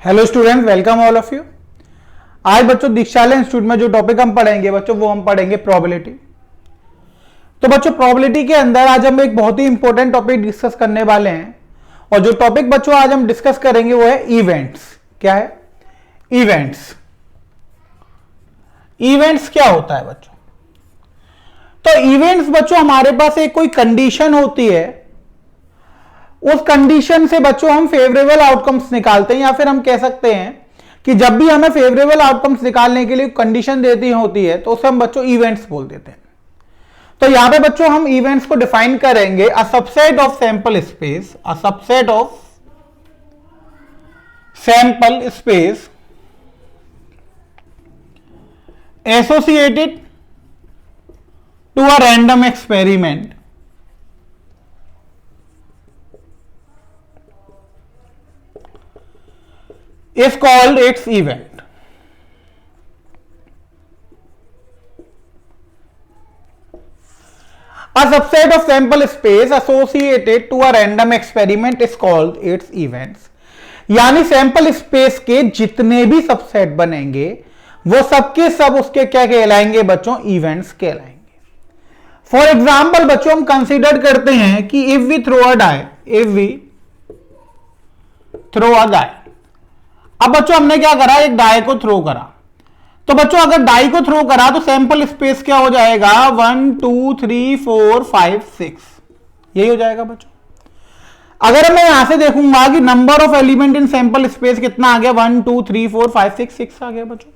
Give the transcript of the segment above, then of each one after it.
Hello student, welcome all of you. आज बच्चों दीक्षालय institute में जो टॉपिक हम पढ़ेंगे बच्चों वो हम पढ़ेंगे प्रोबेबिलिटी। तो बच्चों प्रोबेबिलिटी के अंदर आज हम एक बहुत ही इंपॉर्टेंट टॉपिक डिस्कस करने वाले हैं और जो टॉपिक बच्चों आज हम डिस्कस करेंगे वो है इवेंट्स। क्या है? इवेंट्स। इवेंट्स क्या होता है बच्चों? तो इवेंट्स बच्चों हमारे पास एक कोई कंडीशन होती है, उस कंडीशन से बच्चों हम फेवरेबल आउटकम्स निकालते हैं, या फिर हम कह सकते हैं कि जब भी हमें फेवरेबल आउटकम्स निकालने के लिए कंडीशन देती होती है तो उसे हम बच्चों इवेंट्स बोल देते हैं। तो यहां पे बच्चों हम इवेंट्स को डिफाइन करेंगे a subset of sample space, a subset of sample space associated to a random experiment is called its event. A subset of sample space associated to a random experiment is called its events. यानी sample space के जितने भी subset बनेंगे वो सबके सब उसके क्या कहलाएंगे बच्चों? इवेंट्स कहलाएंगे। फॉर एग्जाम्पल बच्चों हम कंसीडर करते हैं कि if we throw a die, अब बच्चों हमने क्या करा? एक डाई को थ्रो करा। तो बच्चों अगर डाई को थ्रो करा तो सैंपल स्पेस क्या हो जाएगा? 1 2 3 4 5 6, यही हो जाएगा बच्चों। अगर मैं यहां से देखूंगा कि number of element in sample space कितना आ गया? 1 2 3 4 5 6 आ गया बच्चों।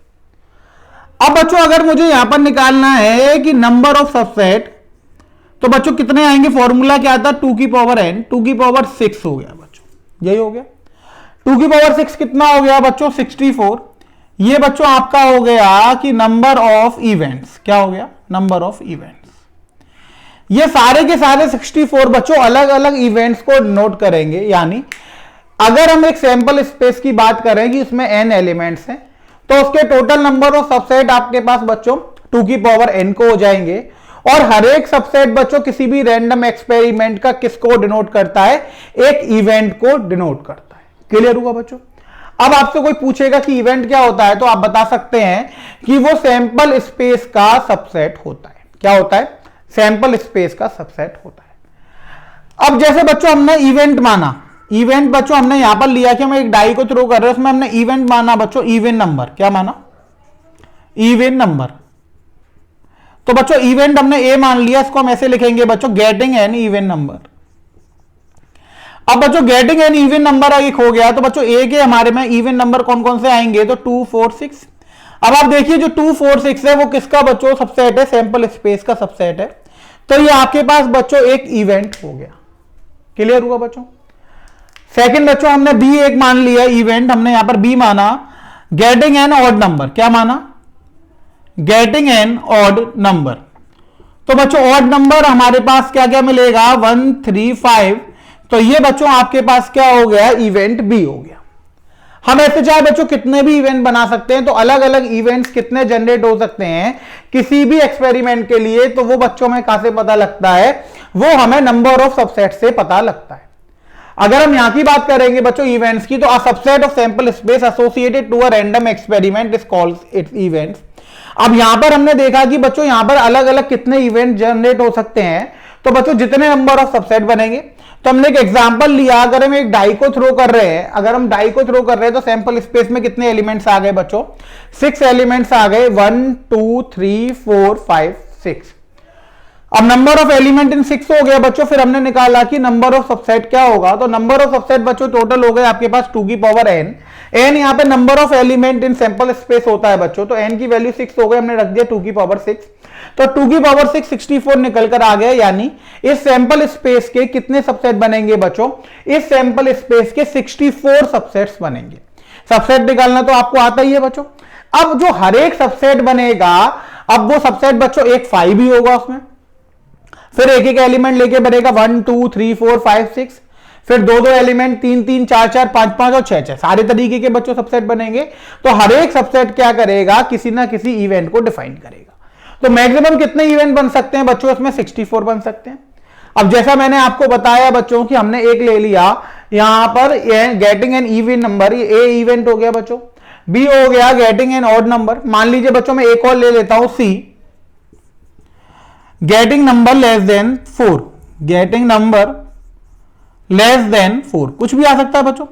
अब बच्चों अगर मुझे यहां पर निकालना है कि नंबर ऑफ सबसेट, तो बच्चों कितने आएंगे? फॉर्मूला क्या था? 2 की पावर n, 2 की पावर 6 हो गया बच्चों, यही हो गया। 2 की पावर 6 कितना हो गया बच्चों? 64। ये बच्चों आपका हो गया कि नंबर ऑफ इवेंट्स। क्या हो गया? Number of events. ये सारे के सारे 64 बच्चों अलग अलग इवेंट्स को नोट करेंगे। यानी अगर हम एक सैंपल स्पेस की बात करें कि इसमें n एलिमेंट्स हैं तो उसके टोटल नंबर ऑफ सबसेट आपके पास बच्चों 2 की पावर n को हो जाएंगे। और हर एक सबसेट बच्चों किसी भी रैंडम एक्सपेरिमेंट का किसको डिनोट करता है? एक इवेंट को डिनोट करता है। क्लियर हुआ बच्चों? अब आपसे कोई पूछेगा कि इवेंट क्या होता है तो आप बता सकते हैं कि वो सैंपल स्पेस का सबसेट होता है। क्या होता है? सैंपल स्पेस का सबसेट होता है। अब जैसे बच्चों हमने इवेंट माना, इवेंट बच्चों हमने यहां पर लिया कि हम एक डाई को थ्रो कर रहे हैं, उसमें हमने इवेंट माना बच्चों इवन नंबर। क्या माना? Even number. तो बच्चों इवेंट हमने ए मान लिया, इसको हम ऐसे लिखेंगे बच्चों गेटिंग एन इवन नंबर। अब बच्चों गेटिंग एन इवन नंबर एक हो गया, तो बच्चों ए के हमारे में इवन नंबर कौन कौन से आएंगे? तो 2 4 6। अब आप देखिए जो 2 4 6 है वो किसका बच्चों सबसेट है? सैंपल स्पेस का सबसेट है। तो ये आपके पास बच्चों एक इवेंट हो गया। क्लियर हुआ बच्चों? सेकंड बच्चों हमने बी एक मान लिया इवेंट, हमने यहां पर बी माना गेटिंग एन ऑड नंबर। क्या माना? Getting an odd number. तो बच्चों ऑड नंबर हमारे पास क्या क्या मिलेगा? 1 3 5। तो ये बच्चों आपके पास क्या हो गया? इवेंट बी हो गया। हम ऐसे चाहे बच्चों कितने भी इवेंट बना सकते हैं, तो अलग अलग इवेंट्स कितने जनरेट हो सकते हैं किसी भी एक्सपेरिमेंट के लिए, तो वो बच्चों में कहां से पता लगता है? वो हमें नंबर ऑफ सबसेट से पता लगता है। अगर हम यहां की बात करेंगे बच्चों इवेंट्स की, तो a subset of sample space associated to a random experiment is called its events. अब यहां पर हमने देखा कि बच्चों यहां पर अलग अलग कितने इवेंट जनरेट हो सकते हैं, तो बच्चों जितने नंबर ऑफ सबसेट बनेंगे। तो हमने एक एग्जांपल लिया, अगर हम एक डाई को थ्रो कर रहे हैं, तो सैंपल स्पेस में कितने एलिमेंट्स आ गए बच्चों? 6 एलिमेंट्स आ गए। 1 2 3 4 5 6। अब नंबर ऑफ एलिमेंट इन 6 हो गया बच्चों। फिर हमने निकाला कि नंबर ऑफ सबसेट क्या होगा? तो नंबर ऑफ सबसेट बच्चों टोटल हो गए आपके पास 2 की पावर n। n यहां पे number of element in sample space होता है बच्चों, तो n की वैल्यू 6 हो गई, हमने रख दिया 2 की पावर 6। तो 2 की पावर 6 64 निकल कर आ गया। यानी इस सैंपल स्पेस के कितने सबसेट बनेंगे बच्चों? इस सैंपल स्पेस के 64 सबसेट्स बनेंगे। सबसेट निकालना तो आपको आता ही है बच्चों। अब जो हर एक सबसेट बनेगा, अब वो सबसेट बच्चों एक 5 भी होगा उसमें, फिर एक एक एलिमेंट लेके बनेगा 1 2 3 4 5 6, फिर 2 एलिमेंट 3 3 4 4 5 5 और 6 6, सारे तरीके के बच्चों सबसेट बनेंगे। तो हर एक सबसेट क्या करेगा? किसी ना किसी इवेंट को डिफाइन करेगा। तो मैक्सिमम कितने इवेंट बन सकते हैं बच्चों? इसमें 64 बन सकते हैं। अब जैसा मैंने आपको बताया बच्चों कि हमने एक ले लिया यहां पर getting an even number, A event हो गया बच्चों। बी हो गया गेटिंग एन ऑड नंबर। मान लीजिए बच्चों मैं एक और ले लेता हूं, see getting number less than 4, getting number less than 4, कुछ भी आ सकता है बच्चों।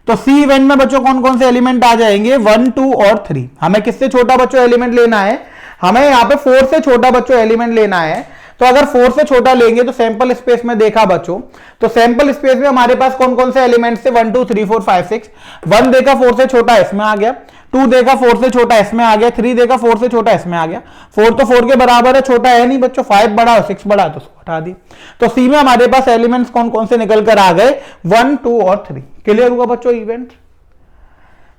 तो सी इवेंट में बच्चों कौन कौन से एलिमेंट आ जाएंगे, 1, 2 और 3। हमें किससे छोटा बच्चों एलिमेंट लेना है, हमें यहां पे 4 से छोटा बच्चों एलिमेंट लेना है। तो अगर 4 से छोटा लेंगे तो सैंपल स्पेस में देखा बच्चों, तो सैंपल स्पेस में हमारे पास कौन कौन से एलिमेंट्स थे, 1 2 3 4 5 6। 1 देखा 4 से छोटा, इसमें आ गया। 2 देखा 4 से छोटा, इसमें आ गया। 3 देखा 4 से छोटा, इसमें आ गया। 4 तो 4 के बराबर है, छोटा है नहीं बच्चों। 5 बड़ा और 6 बड़ा, तो उसको हटा दी। तो सी में हमारे पास एलिमेंट्स कौन कौन से निकल कर आ गए, 1 2 और 3। क्लियर हुआ बच्चों इवेंट।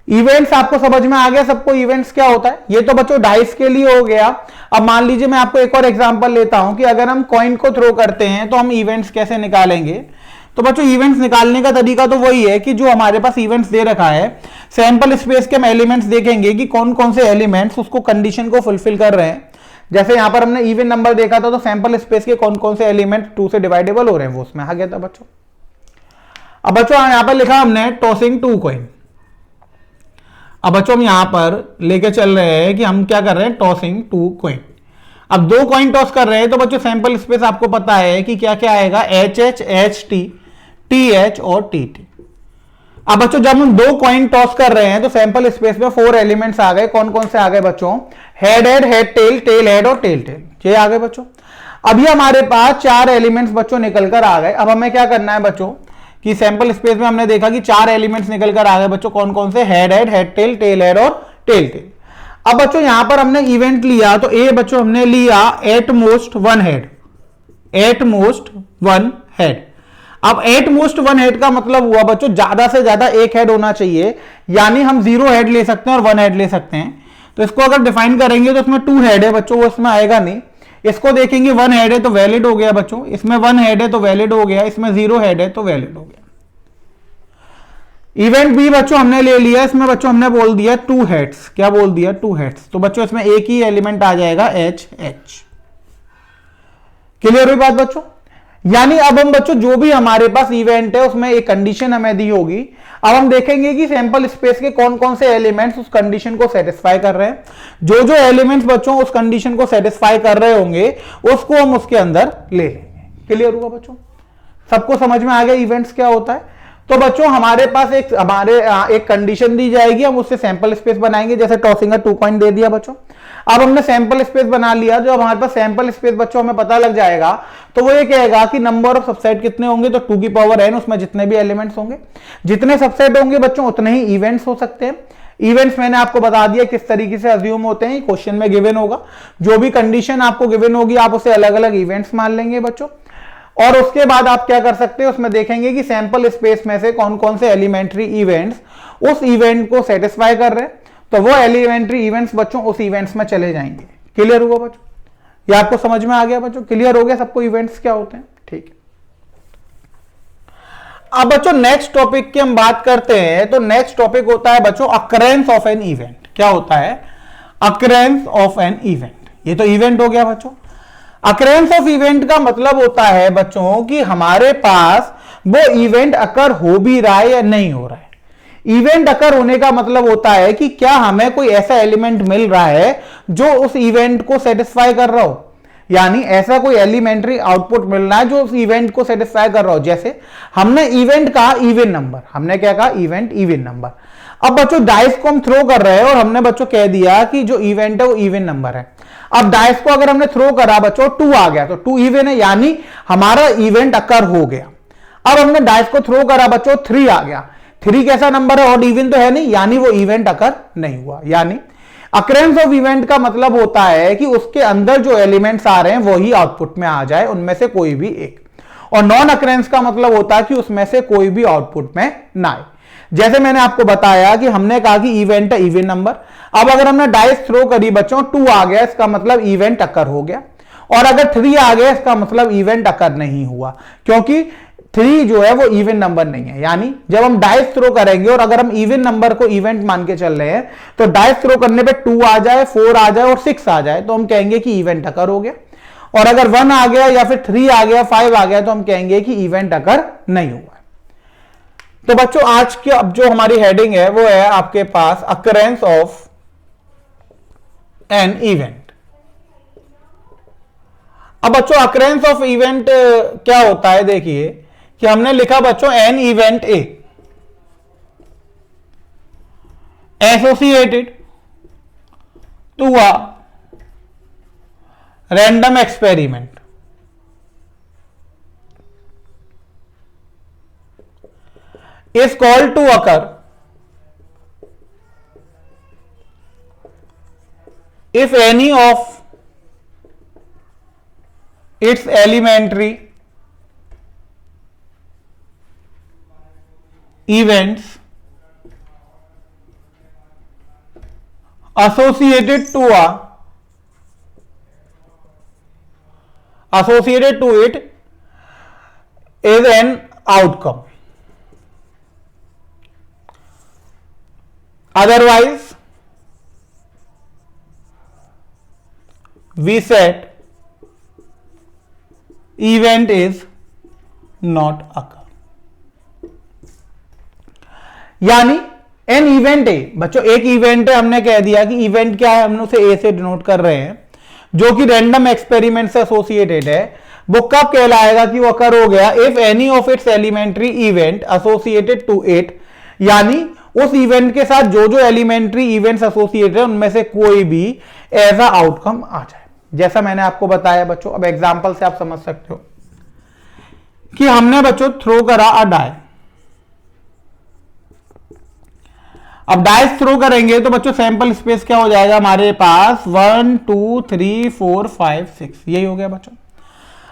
इवेंट्स आपको समझ में आ गया सबको, इवेंट्स क्या होता है। ये तो बच्चों डाइस के लिए हो गया। अब मान लीजिए मैं आपको एक और एग्जांपल लेता हूं कि अगर हम कॉइन को थ्रो करते हैं तो हम इवेंट्स कैसे निकालेंगे। तो बच्चों इवेंट्स निकालने का तरीका तो वही है कि जो हमारे पास इवेंट्स दे रखा है, सैंपल स्पेस के हम एलिमेंट्स देखेंगे कि कौन कौन से एलिमेंट्स उसको कंडीशन को फुलफिल कर रहे हैं। जैसे यहां पर हमने इवन नंबर देखा था, तो सैंपल स्पेस के कौन कौन से एलिमेंट 2 से डिवाइडेबल हो रहे हैं वो उसमें आ गया था बच्चों। अब बच्चों यहां पर लिखा हमने टॉसिंग 2 कॉइन। अब बच्चों हम यहां पर लेके चल रहे हैं कि हम क्या कर रहे हैं, टॉसिंग 2 कॉइन। अब 2 कॉइन टॉस कर रहे हैं, तो बच्चों सैंपल स्पेस आपको पता है कि क्या क्या आएगा, H H, H T, T H और टी टी। अब बच्चों जब हम 2 कॉइन टॉस कर रहे हैं तो सैंपल स्पेस में 4 एलिमेंट्स आ गए। कौन कौन से आ गए बच्चों, head head, head tail, tail head और टेल टेल, ये आ गए बच्चों। अभी हमारे पास 4 एलिमेंट्स बच्चों निकल कर आ गए। अब हमें क्या करना है बच्चों कि सैंपल स्पेस में हमने देखा कि 4 एलिमेंट्स निकल कर आ गए बच्चों। कौन कौन से, head head, head tail, tail head और टेल टेल। अब बच्चों यहां पर हमने इवेंट लिया, तो ए बच्चों हमने लिया at most 1 head, at most 1 head. अब एट मोस्ट 1 हेड का मतलब हुआ बच्चों ज्यादा से ज्यादा 1 हेड होना चाहिए, यानी हम 0 हेड ले सकते हैं और 1 हेड ले सकते हैं। तो इसको अगर डिफाइन करेंगे तो इसमें 2 हेड है बच्चों, वो इसमें आएगा नहीं। इसको देखेंगे 1 हेड है तो वैलिड हो गया बच्चों, इसमें 1 हेड है तो वैलिड हो गया, इसमें 0 हेड है तो वैलिड हो गया। इवेंट बी बच्चों हमने ले लिया, इसमें बच्चों हमने बोल दिया 2 हेड्स। क्या बोल दिया, 2 हेड्स। तो बच्चों इसमें एक ही एलिमेंट आ जाएगा, एच एच। क्लियर हुई बात बच्चों। यानी अब हम बच्चों जो भी हमारे पास इवेंट है उसमें एक कंडीशन हमें दी होगी। अब हम देखेंगे कि सैंपल स्पेस के कौन कौन से एलिमेंट्स उस कंडीशन को सेटिस्फाई कर रहे हैं। जो जो एलिमेंट्स बच्चों उस कंडीशन को सेटिस्फाई कर रहे होंगे उसको हम उसके अंदर ले लेंगे। क्लियर हुआ बच्चों, सबको समझ में आ गया इवेंट्स क्या होता है। तो बच्चों हमारे पास एक कंडीशन दी जाएगी, हम उससे सैंपल स्पेस बनाएंगे। जैसे टॉसिंग 2 कॉइन दे दिया बच्चों। अब हमने सैंपल स्पेस बना लिया, जो हमारे पास सैंपल स्पेस बच्चों हमें पता लग जाएगा तो वो ये कहेगा कि नंबर ऑफ सबसेट कितने होंगे, तो 2 की पावर n, उसमें जितने भी एलिमेंट्स होंगे, जितने सबसेट होंगे बच्चों उतने ही इवेंट्स हो सकते हैं। इवेंट्स मैंने आपको बता दिया किस तरीके से अज्यूम होते हैं, क्वेश्चन में गिवन होगा। जो भी कंडीशन आपको गिवन होगी आप उसे अलग अलग इवेंट्स मान लेंगे बच्चों। और उसके बाद आप क्या कर सकते हैं, उसमें देखेंगे कि सैंपल स्पेस में से कौन कौन से एलिमेंट्री इवेंट्स उस इवेंट को सेटिस्फाई कर रहे हैं, तो वो एलिमेंट्री इवेंट्स बच्चों उस इवेंट्स में चले जाएंगे। क्लियर हुआ बच्चों, ये आपको समझ में आ गया बच्चों, क्लियर हो गया सबको इवेंट्स क्या होते हैं। ठीक है, अब बच्चों नेक्स्ट टॉपिक की हम बात करते हैं। तो नेक्स्ट टॉपिक होता है बच्चों अकरेंस ऑफ एन इवेंट। क्या होता है, अकरेंस ऑफ एन इवेंट। ये तो इवेंट हो गया बच्चों। अकरेंस ऑफ इवेंट का मतलब होता है बच्चों कि हमारे पास वो इवेंट अकर हो भी रहा है या नहीं हो रहा है। इवेंट अकर होने का मतलब होता है कि क्या हमें कोई ऐसा एलिमेंट मिल रहा है जो उस इवेंट को सेटिस्फाई कर रहा हो, यानी ऐसा कोई एलिमेंट्री आउटपुट मिल रहा है जो उस इवेंट को सेटिस्फाई कर रहा हो। जैसे हमने इवेंट कहा इवन नंबर, हमने क्या कहा, इवेंट इवन नंबर। अब बच्चों डाइस को हम थ्रो कर रहे हैं और हमने बच्चों कह दिया कि जो इवेंट है वो इवन नंबर है। अब डाइस को अगर हमने थ्रो करा बच्चों 2 आ गया तो 2 इवन है, यानी हमारा इवेंट अकर हो गया। अब हमने डाइस को थ्रो करा बच्चों 3 आ गया, 3 कैसा नंबर है, और इवन तो है नहीं, यानी वो इवेंट अकर नहीं हुआ। यानी अकरेंस ऑफ इवेंट का मतलब होता है कि उसके अंदर जो एलिमेंट्स आ रहे हैं वही आउटपुट में आ जाए, उनमें से कोई भी एक। और नॉन अकरेंस का मतलब होता है कि उसमें से कोई भी आउटपुट में ना आए। जैसे मैंने आपको बताया कि हमने कहा कि इवेंट है इवन नंबर। अब अगर हमने डाइस थ्रो करी बच्चों 2 आ गया, इसका मतलब इवेंट अकर हो गया। और अगर 3 आ गया इसका मतलब इवेंट अकर नहीं हुआ, क्योंकि 3 जो है वो इवन नंबर नहीं है। यानी जब हम डाइस थ्रो करेंगे और अगर हम इवन नंबर को इवेंट मान के चल रहे हैं तो डाइस थ्रो करने पे 2 आ जाए, 4 आ जाए और 6 आ जाए तो हम कहेंगे कि इवेंट अकर हो गया। और अगर 1 आ गया या फिर 3 आ गया, 5 आ गया तो हम कहेंगे कि इवेंट अकर नहीं हुआ। तो बच्चों आज की अब जो हमारी हेडिंग है वो है आपके पास अकरेंस ऑफ एन इवेंट। अब बच्चों अकरेंस ऑफ इवेंट क्या होता है, देखिए कि हमने लिखा बच्चों an event A associated to a random experiment is called to occur if any of its elementary events associated to it is an outcome. Otherwise, we said event is not occur. यानी N event ए, बच्चों एक event है, हमने कह दिया कि event क्या है, हम उसे ए से डिनोट कर रहे हैं, जो कि रैंडम एक्सपेरिमेंट से एसोसिएटेड है। वो कब कहलाएगा कि वो अकर हो गया, if any of its elementary event associated to it, यानी उस इवेंट के साथ जो जो एलिमेंट्री इवेंट्स एसोसिएटेड है उनमें से कोई भी ऐसा आउटकम आ जाए। जैसा मैंने आपको बताया बच्चों, अब एग्जांपल से आप समझ सकते हो कि हमने बच्चों थ्रो करा अ डाई। अब डाइस थ्रो करेंगे तो बच्चों सैंपल स्पेस क्या हो जाएगा हमारे पास, 1 2 3 4 5 6, यही हो गया बच्चों।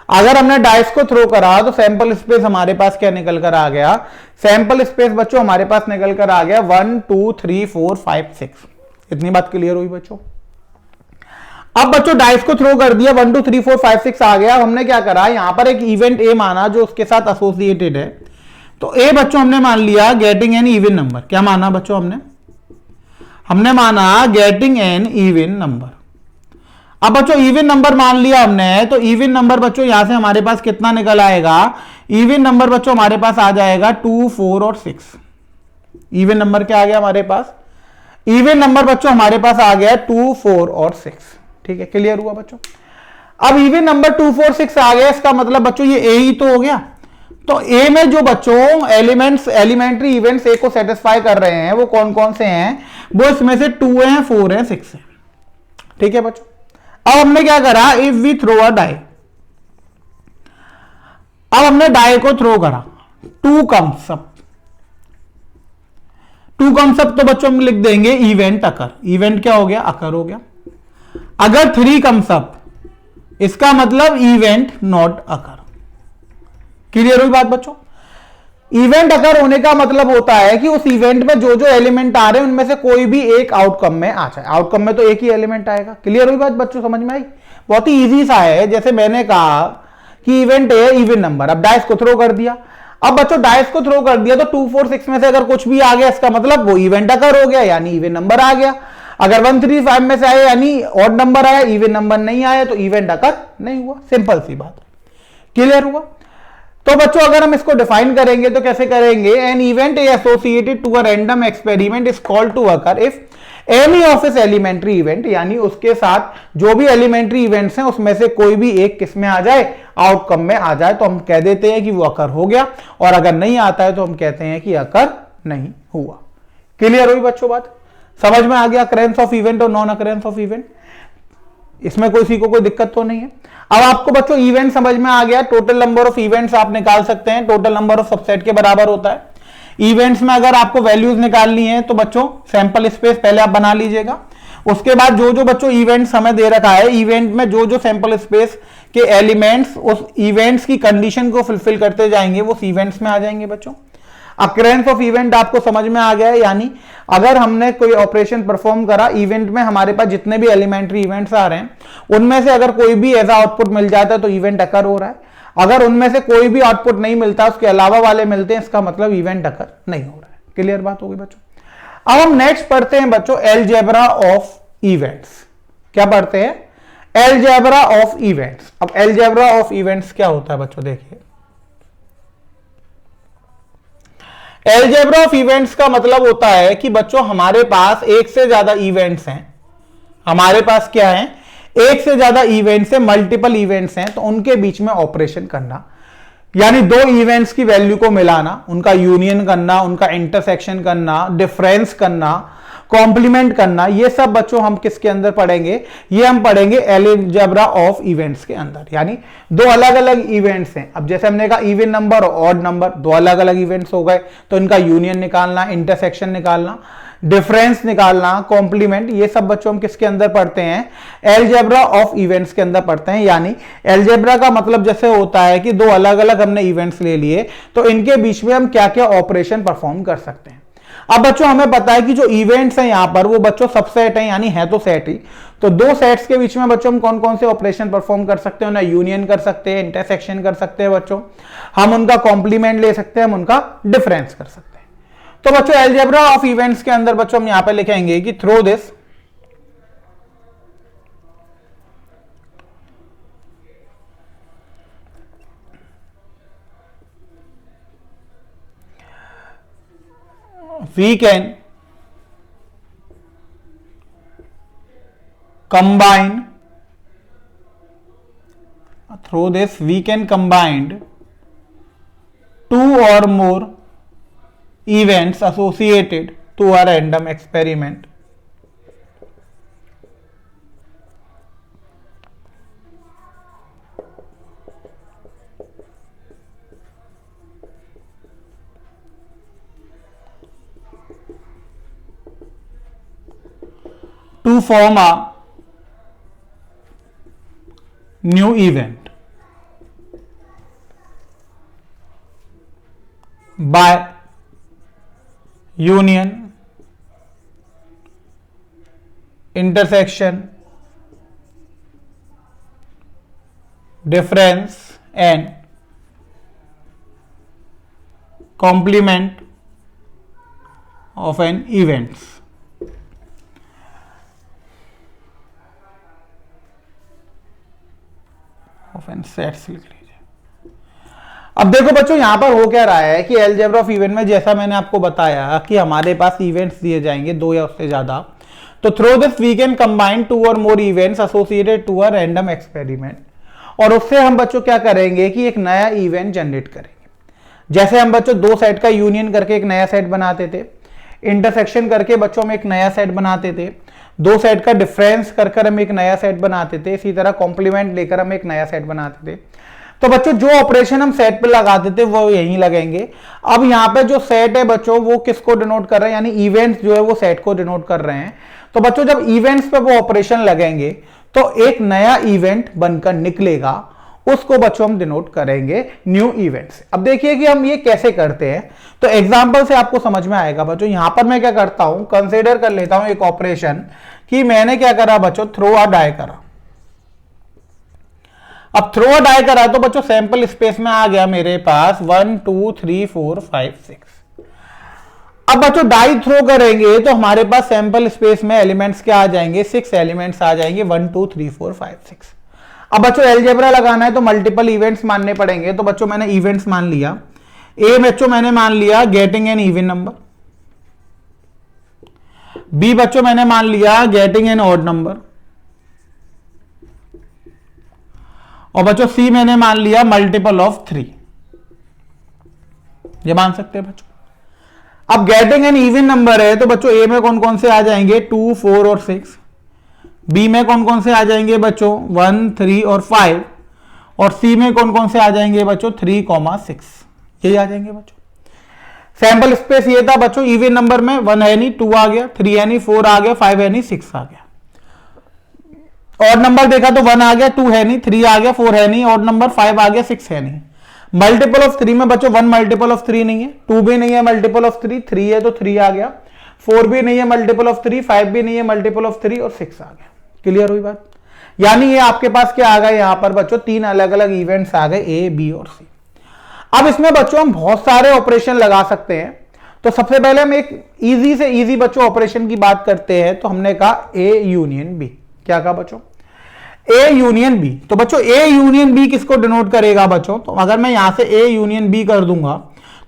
अगर हमने डाइस को थ्रो करा तो सैंपल स्पेस हमारे पास क्या निकल कर आ गया, सैंपल स्पेस बच्चों हमारे पास निकल कर आ गया 1 2 3 4 5 6। इतनी बात क्लियर हुई बच्चों। अब बच्चों डाइस को थ्रो कर दिया, 1 2 3 4 5 6 आ गया। हमने क्या करा, यहां पर एक इवेंट ए माना जो उसके साथ एसोसिएटेड है। तो ए बच्चों हमने मान लिया गेटिंग एन इवन नंबर। क्या माना बच्चों हमने माना गेटिंग एन इवन नंबर। अब बच्चों इवन नंबर मान लिया हमने, तो इवन नंबर बच्चों यहां से हमारे पास कितना निकल आएगा, इवन नंबर बच्चों हमारे पास आ जाएगा 2 4 और 6। इवन नंबर क्या आ गया हमारे पास, इवन नंबर बच्चों हमारे पास आ गया 2 4 और 6। ठीक है, क्लियर हुआ बच्चों। अब इवन नंबर 2 4 6 आ गया, इसका मतलब बच्चों ये ए ही तो हो गया। तो ए में जो बच्चों एलिमेंट्री इवेंट्स ए को सेटिस्फाई कर रहे हैं वो कौन कौन से हैं, वो इसमें से 2 हैं 4 हैं 6 हैं। ठीक है बच्चों। अब हमने क्या करा, if we throw a die, अब हमने डाई को थ्रो करा, 2 कम्स अप। 2 कम्स अप तो बच्चों हम लिख देंगे इवेंट अकर। इवेंट क्या हो गया, अकर हो गया। अगर 3 कम्स अप, इसका मतलब इवेंट नॉट अकर। क्लियर हुई बात बच्चों। इवेंट अकर होने का मतलब होता है कि उस इवेंट में जो जो एलिमेंट आ रहे हैं उनमें से कोई भी एक आउटकम में आ जाए। आउटकम में तो एक ही एलिमेंट आएगा। क्लियर हुई बात बच्चों, समझ में आई। बहुत ही इजी सा है। जैसे मैंने कहा कि इवेंट है इवन नंबर, अब डाइस को थ्रो कर दिया। अब बच्चों डाइस को थ्रो कर दिया तो 2 4 6 में से अगर कुछ भी आ गया इसका मतलब वो इवेंट अकर हो गया, यानी इवन नंबर आ गया। अगर 1 3 5 में से आया यानी ऑड नंबर आया, इवन नंबर नहीं आया तो इवेंट अकर नहीं हुआ। सिंपल सी बात। क्लियर हुआ। तो बच्चों अगर हम इसको डिफाइन करेंगे तो कैसे करेंगे, an event associated to a random experiment is called to occur if any of its elementary event, यानी उसके साथ जो भी एलिमेंट्री इवेंट्स हैं उसमें से कोई भी एक किस में आ जाए, आउटकम में आ जाए, तो हम कह देते हैं कि वो अकर हो गया। और अगर नहीं आता है तो हम कहते हैं कि अकर नहीं हुआ। क्लियर हुई बच्चों बात, समझ में आ गया अकरेंस ऑफ इवेंट और नॉन अकरेंस ऑफ इवेंट। इसमें किसी को कोई दिक्कत तो नहीं है। अब आपको बच्चों इवेंट समझ में आ गया। टोटल नंबर ऑफ इवेंट्स आप निकाल सकते हैं, टोटल नंबर ऑफ सबसेट के बराबर होता है। इवेंट्स में अगर आपको वैल्यूज निकालनी है तो बच्चों सैंपल स्पेस पहले आप बना लीजिएगा। उसके बाद जो जो बच्चों इवेंट्स हमें दे रखा है, इवेंट में जो जो सैंपल स्पेस के एलिमेंट्स उस इवेंट्स की कंडीशन को फुलफिल करते जाएंगे वो इवेंट्स में आ जाएंगे बच्चों। अकरेंस ऑफ इवेंट आपको समझ में आ गया है, यानी अगर हमने कोई ऑपरेशन परफॉर्म करा, इवेंट में हमारे पास जितने भी एलिमेंट्री इवेंट्स आ रहे हैं उनमें से अगर कोई भी ऐसा आउटपुट मिल जाता है तो इवेंट अकर हो रहा है। अगर उनमें से कोई भी आउटपुट नहीं मिलता, उसके अलावा वाले मिलते हैं, इसका मतलब इवेंट अकर नहीं हो रहा है। क्लियर बात होगी बच्चों। अब हम नेक्स्ट पढ़ते हैं बच्चों एलजेब्रा ऑफ इवेंट्स। क्या पढ़ते हैं, एलजेब्रा ऑफ इवेंट्स। अब एलजेब्रा ऑफ इवेंट्स क्या होता है बच्चों, देखिए एलजेब्रा ऑफ इवेंट्स का मतलब होता है कि बच्चों हमारे पास एक से ज्यादा इवेंट्स हैं, हमारे पास क्या है, एक से ज्यादा इवेंट्स है, मल्टीपल इवेंट्स हैं, तो उनके बीच में ऑपरेशन करना, यानी दो इवेंट्स की वैल्यू को मिलाना, उनका यूनियन करना, उनका इंटरसेक्शन करना, डिफरेंस करना, कॉम्प्लीमेंट करना, ये सब बच्चों हम किसके अंदर पढ़ेंगे, ये हम पढ़ेंगे अलजेब्रा ऑफ इवेंट्स के अंदर। यानी दो अलग अलग इवेंट्स हैं, अब जैसे हमने कहा इवन नंबर और ऑड नंबर, दो अलग अलग इवेंट्स हो गए, तो इनका यूनियन निकालना, इंटरसेक्शन निकालना, डिफरेंस निकालना, कॉम्प्लीमेंट, ये सब बच्चों हम किसके अंदर पढ़ते हैं, अलजेब्रा ऑफ इवेंट्स के अंदर पढ़ते हैं। यानी अलजेब्रा का मतलब जैसे होता है कि दो अलग अलग हमने इवेंट्स ले लिए, तो इनके बीच में हम क्या क्या ऑपरेशन परफॉर्म कर सकते हैं। अब बच्चों हमें पता है कि जो इवेंट्स हैं यहां पर वो बच्चों सबसेट है, यानी है तो सेट ही, तो दो सेट्स के बीच में बच्चों हम कौन कौन से ऑपरेशन परफॉर्म कर सकते हैं, ना यूनियन कर सकते हैं, इंटरसेक्शन कर सकते हैं बच्चों, हम उनका कॉम्प्लीमेंट ले सकते हैं, हम उनका डिफरेंस कर सकते हैं। तो बच्चों अलजेब्रा ऑफ इवेंट्स के अंदर बच्चों हम यहां पे लिखेंगे कि through this we can combine, through this we can combine two or more events associated to a random experiment to form a new event by union, intersection, difference and complement of an events। Sets लिख लीजिए। अब देखो बच्चों यहां पर हो क्या रहा है कि अलजेब्रा ऑफ इवेंट में जैसा मैंने आपको बताया कि हमारे पास इवेंट्स दिए जाएंगे दो या उससे ज्यादा, तो through this we can combine two और more events associated to a random experiment, और उससे हम बच्चों क्या करेंगे कि एक नया इवेंट जनरेट करेंगे। जैसे हम बच्चों दो सेट का यूनियन करके एक नया सेट बनाते थे, इंटरसेक्शन करके बच्चों में एक नया सेट बनाते थे, दो सेट का डिफरेंस कर हम एक नया सेट बनाते थे, इसी तरह कॉम्प्लीमेंट लेकर हम एक नया सेट बनाते थे। तो बच्चों जो ऑपरेशन हम सेट पे लगाते थे वो यहीं लगेंगे। अब यहाँ पे जो सेट है बच्चों वो किसको डिनोट कर रहे हैं, यानी इवेंट्स जो है वो सेट को डिनोट कर रहे हैं। तो बच्चों जब इवेंट्स पे वो ऑपरेशन लगेंगे तो एक नया इवेंट बनकर निकलेगा, उसको बच्चों हम डिनोट करेंगे न्यू इवेंट से। अब देखिए कि हम ये कैसे करते हैं, तो एग्जांपल से आपको समझ में आएगा बच्चों। यहां पर मैं क्या करता हूं, कंसीडर कर लेता हूं एक ऑपरेशन कि मैंने क्या करा बच्चों, थ्रो अ डाई करा। अब थ्रो अ डाई करा तो बच्चों सैंपल स्पेस में आ गया मेरे पास 1 2 3 4 5 6। अब बच्चों डाई थ्रो करेंगे तो हमारे पास सैंपल स्पेस में एलिमेंट्स क्या आ जाएंगे, 6 एलिमेंट्स आ जाएंगे, 1 2 3 4 5 6। अब बच्चों अलजेब्रा लगाना है तो मल्टीपल इवेंट्स मानने पड़ेंगे। तो बच्चों मैंने इवेंट्स मान लिया, ए बच्चों मैंने मान लिया getting an even number, B बच्चों मैंने मान लिया गेटिंग एन ऑड नंबर, और बच्चों सी मैंने मान लिया मल्टीपल ऑफ 3। ये मान सकते हैं बच्चों। अब गेटिंग एन इवन नंबर है तो बच्चों ए में कौन कौन से आ जाएंगे, 2 4 और 6, बी में कौन कौन से आ जाएंगे बच्चों 1 3 और 5, और सी में कौन कौन से आ जाएंगे बच्चों 3 6, ये आ जाएंगे बच्चों। सैंपल स्पेस ये था बच्चों, इवन नंबर में 1 है नहीं 2 आ गया, 3 है नहीं 4 आ गया, 5 है नहीं 6 आ गया। ऑड नंबर देखा तो 1 आ गया, 2 है नहीं, 3 आ गया, 4 है नहीं, ऑड नंबर 5 आ गया, 6 है नहीं। मल्टीपल ऑफ 3 में बच्चों 1 मल्टीपल ऑफ 3 नहीं है, 2 भी नहीं है मल्टीपल ऑफ 3, 3 है तो 3 आ गया, 4 भी नहीं है मल्टीपल ऑफ 3, 5 भी नहीं है मल्टीपल ऑफ 3 और 6 आ गया। क्लियर हुई बात। यानी ये आपके पास क्या आ गया यहां पर बच्चों, 3 अलग अलग इवेंट्स आ गए, ए बी और सी। अब इसमें बच्चों हम बहुत सारे ऑपरेशन लगा सकते हैं। तो सबसे पहले हम एक इजी से इजी बच्चों ऑपरेशन की बात करते हैं। तो हमने कहा ए यूनियन बी, क्या कहा बच्चों, ए यूनियन बी। तो बच्चों ए यूनियन बी किसको डिनोट करेगा बच्चों, तो अगर मैं यहां से ए यूनियन बी कर दूंगा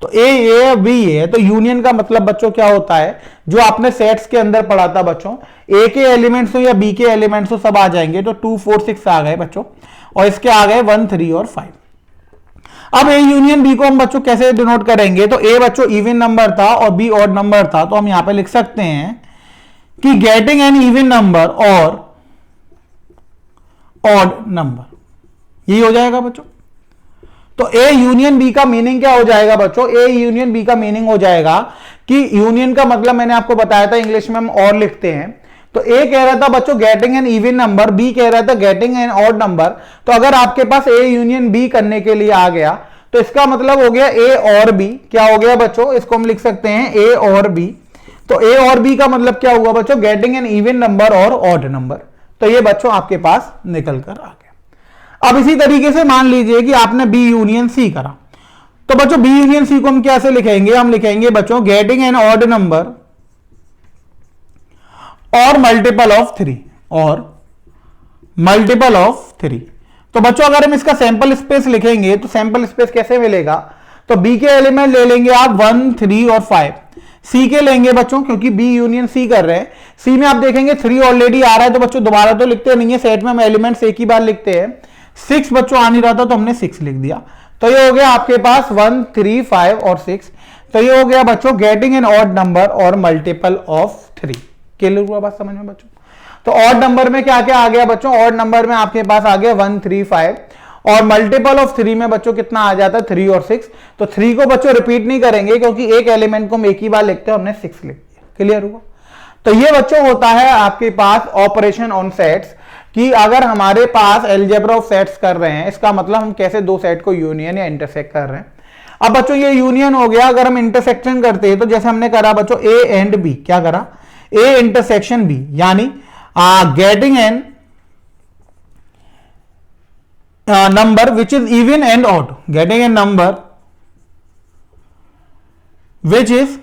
तो ए बी है, तो यूनियन का मतलब बच्चों क्या होता है, जो आपने सेट्स के अंदर पढ़ा था बच्चों, ए के एलिमेंट्स हो या बी के एलिमेंट्स हो सब आ जाएंगे। तो 2 4 6 आ गए बच्चों, और इसके आ गए 1 3 और 5। अब ए यूनियन बी को हम बच्चों कैसे डिनोट करेंगे, तो ए बच्चों इवन नंबर था और बी ऑड नंबर था, तो हम यहां पे लिख सकते हैं कि गेटिंग एन इवन नंबर और ऑड नंबर, यही हो जाएगा बच्चों। तो ए यूनियन बी का मीनिंग क्या हो जाएगा बच्चों, ए यूनियन बी का मीनिंग हो जाएगा कि यूनियन का मतलब मैंने आपको बताया था, इंग्लिश में हम और लिखते हैं। तो ए कह रहा था बच्चों getting an even number, B कह रहा था गेटिंग एन ऑड नंबर। तो अगर आपके पास ए यूनियन बी करने के लिए आ गया, तो इसका मतलब हो गया ए और बी, क्या हो गया बच्चों, इसको हम लिख सकते हैं ए और बी। तो ए और बी का मतलब क्या हुआ बच्चों, गेटिंग एन इवन नंबर और ऑड नंबर। तो ये बच्चों आपके पास निकल कर आ गया। अब इसी तरीके से मान लीजिए कि आपने बी यूनियन सी करा, तो बच्चों बी यूनियन सी को हम कैसे लिखेंगे, हम लिखेंगे बच्चों गेटिंग एन ऑड नंबर और मल्टीपल ऑफ 3, और मल्टीपल ऑफ 3। तो बच्चों अगर हम इसका सैंपल स्पेस लिखेंगे तो सैंपल स्पेस कैसे मिलेगा, तो बी के एलिमेंट ले लेंगे आप 1 3 और 5, सी के लेंगे बच्चों क्योंकि बी यूनियन सी कर रहे हैं, सी में आप देखेंगे 3 ऑलरेडी आ रहा है, तो बच्चों दोबारा तो लिखते नहीं है, सेट में हम एलिमेंट्स एक ही बार लिखते हैं। 6 बच्चों आ नहीं रहा था तो हमने 6 लिख दिया। तो ये हो गया आपके पास 1 3 5 और 6। तो ये हो गया बच्चों गेटिंग एन ऑड नंबर और मल्टीपल ऑफ 3। क्लियर हुआ बात समझ में बच्चों। तो ऑड नंबर में क्या क्या आ गया बच्चों, ऑड नंबर में आपके पास आ गया 1 3 5, और मल्टीपल ऑफ 3 में बच्चों कितना आ जाता है 3 और 6। तो 3 को बच्चों रिपीट नहीं करेंगे क्योंकि एक एलिमेंट को हम एक ही बार लिखते हैं, हमने 6 लिख दिया। क्लियर हुआ। तो ये बच्चों होता है आपके पास ऑपरेशन ऑन सेट्स, कि अगर हमारे पास अलजेब्रा ऑफ सेट्स कर रहे हैं, इसका मतलब हम कैसे दो सेट को यूनियन या इंटरसेक्ट कर रहे हैं। अब बच्चों ये यूनियन हो गया, अगर हम इंटरसेक्शन करते हैं तो जैसे हमने करा बच्चों ए एंड बी, क्या करा, ए इंटरसेक्शन बी, यानी getting an number which is even and odd, getting an number which is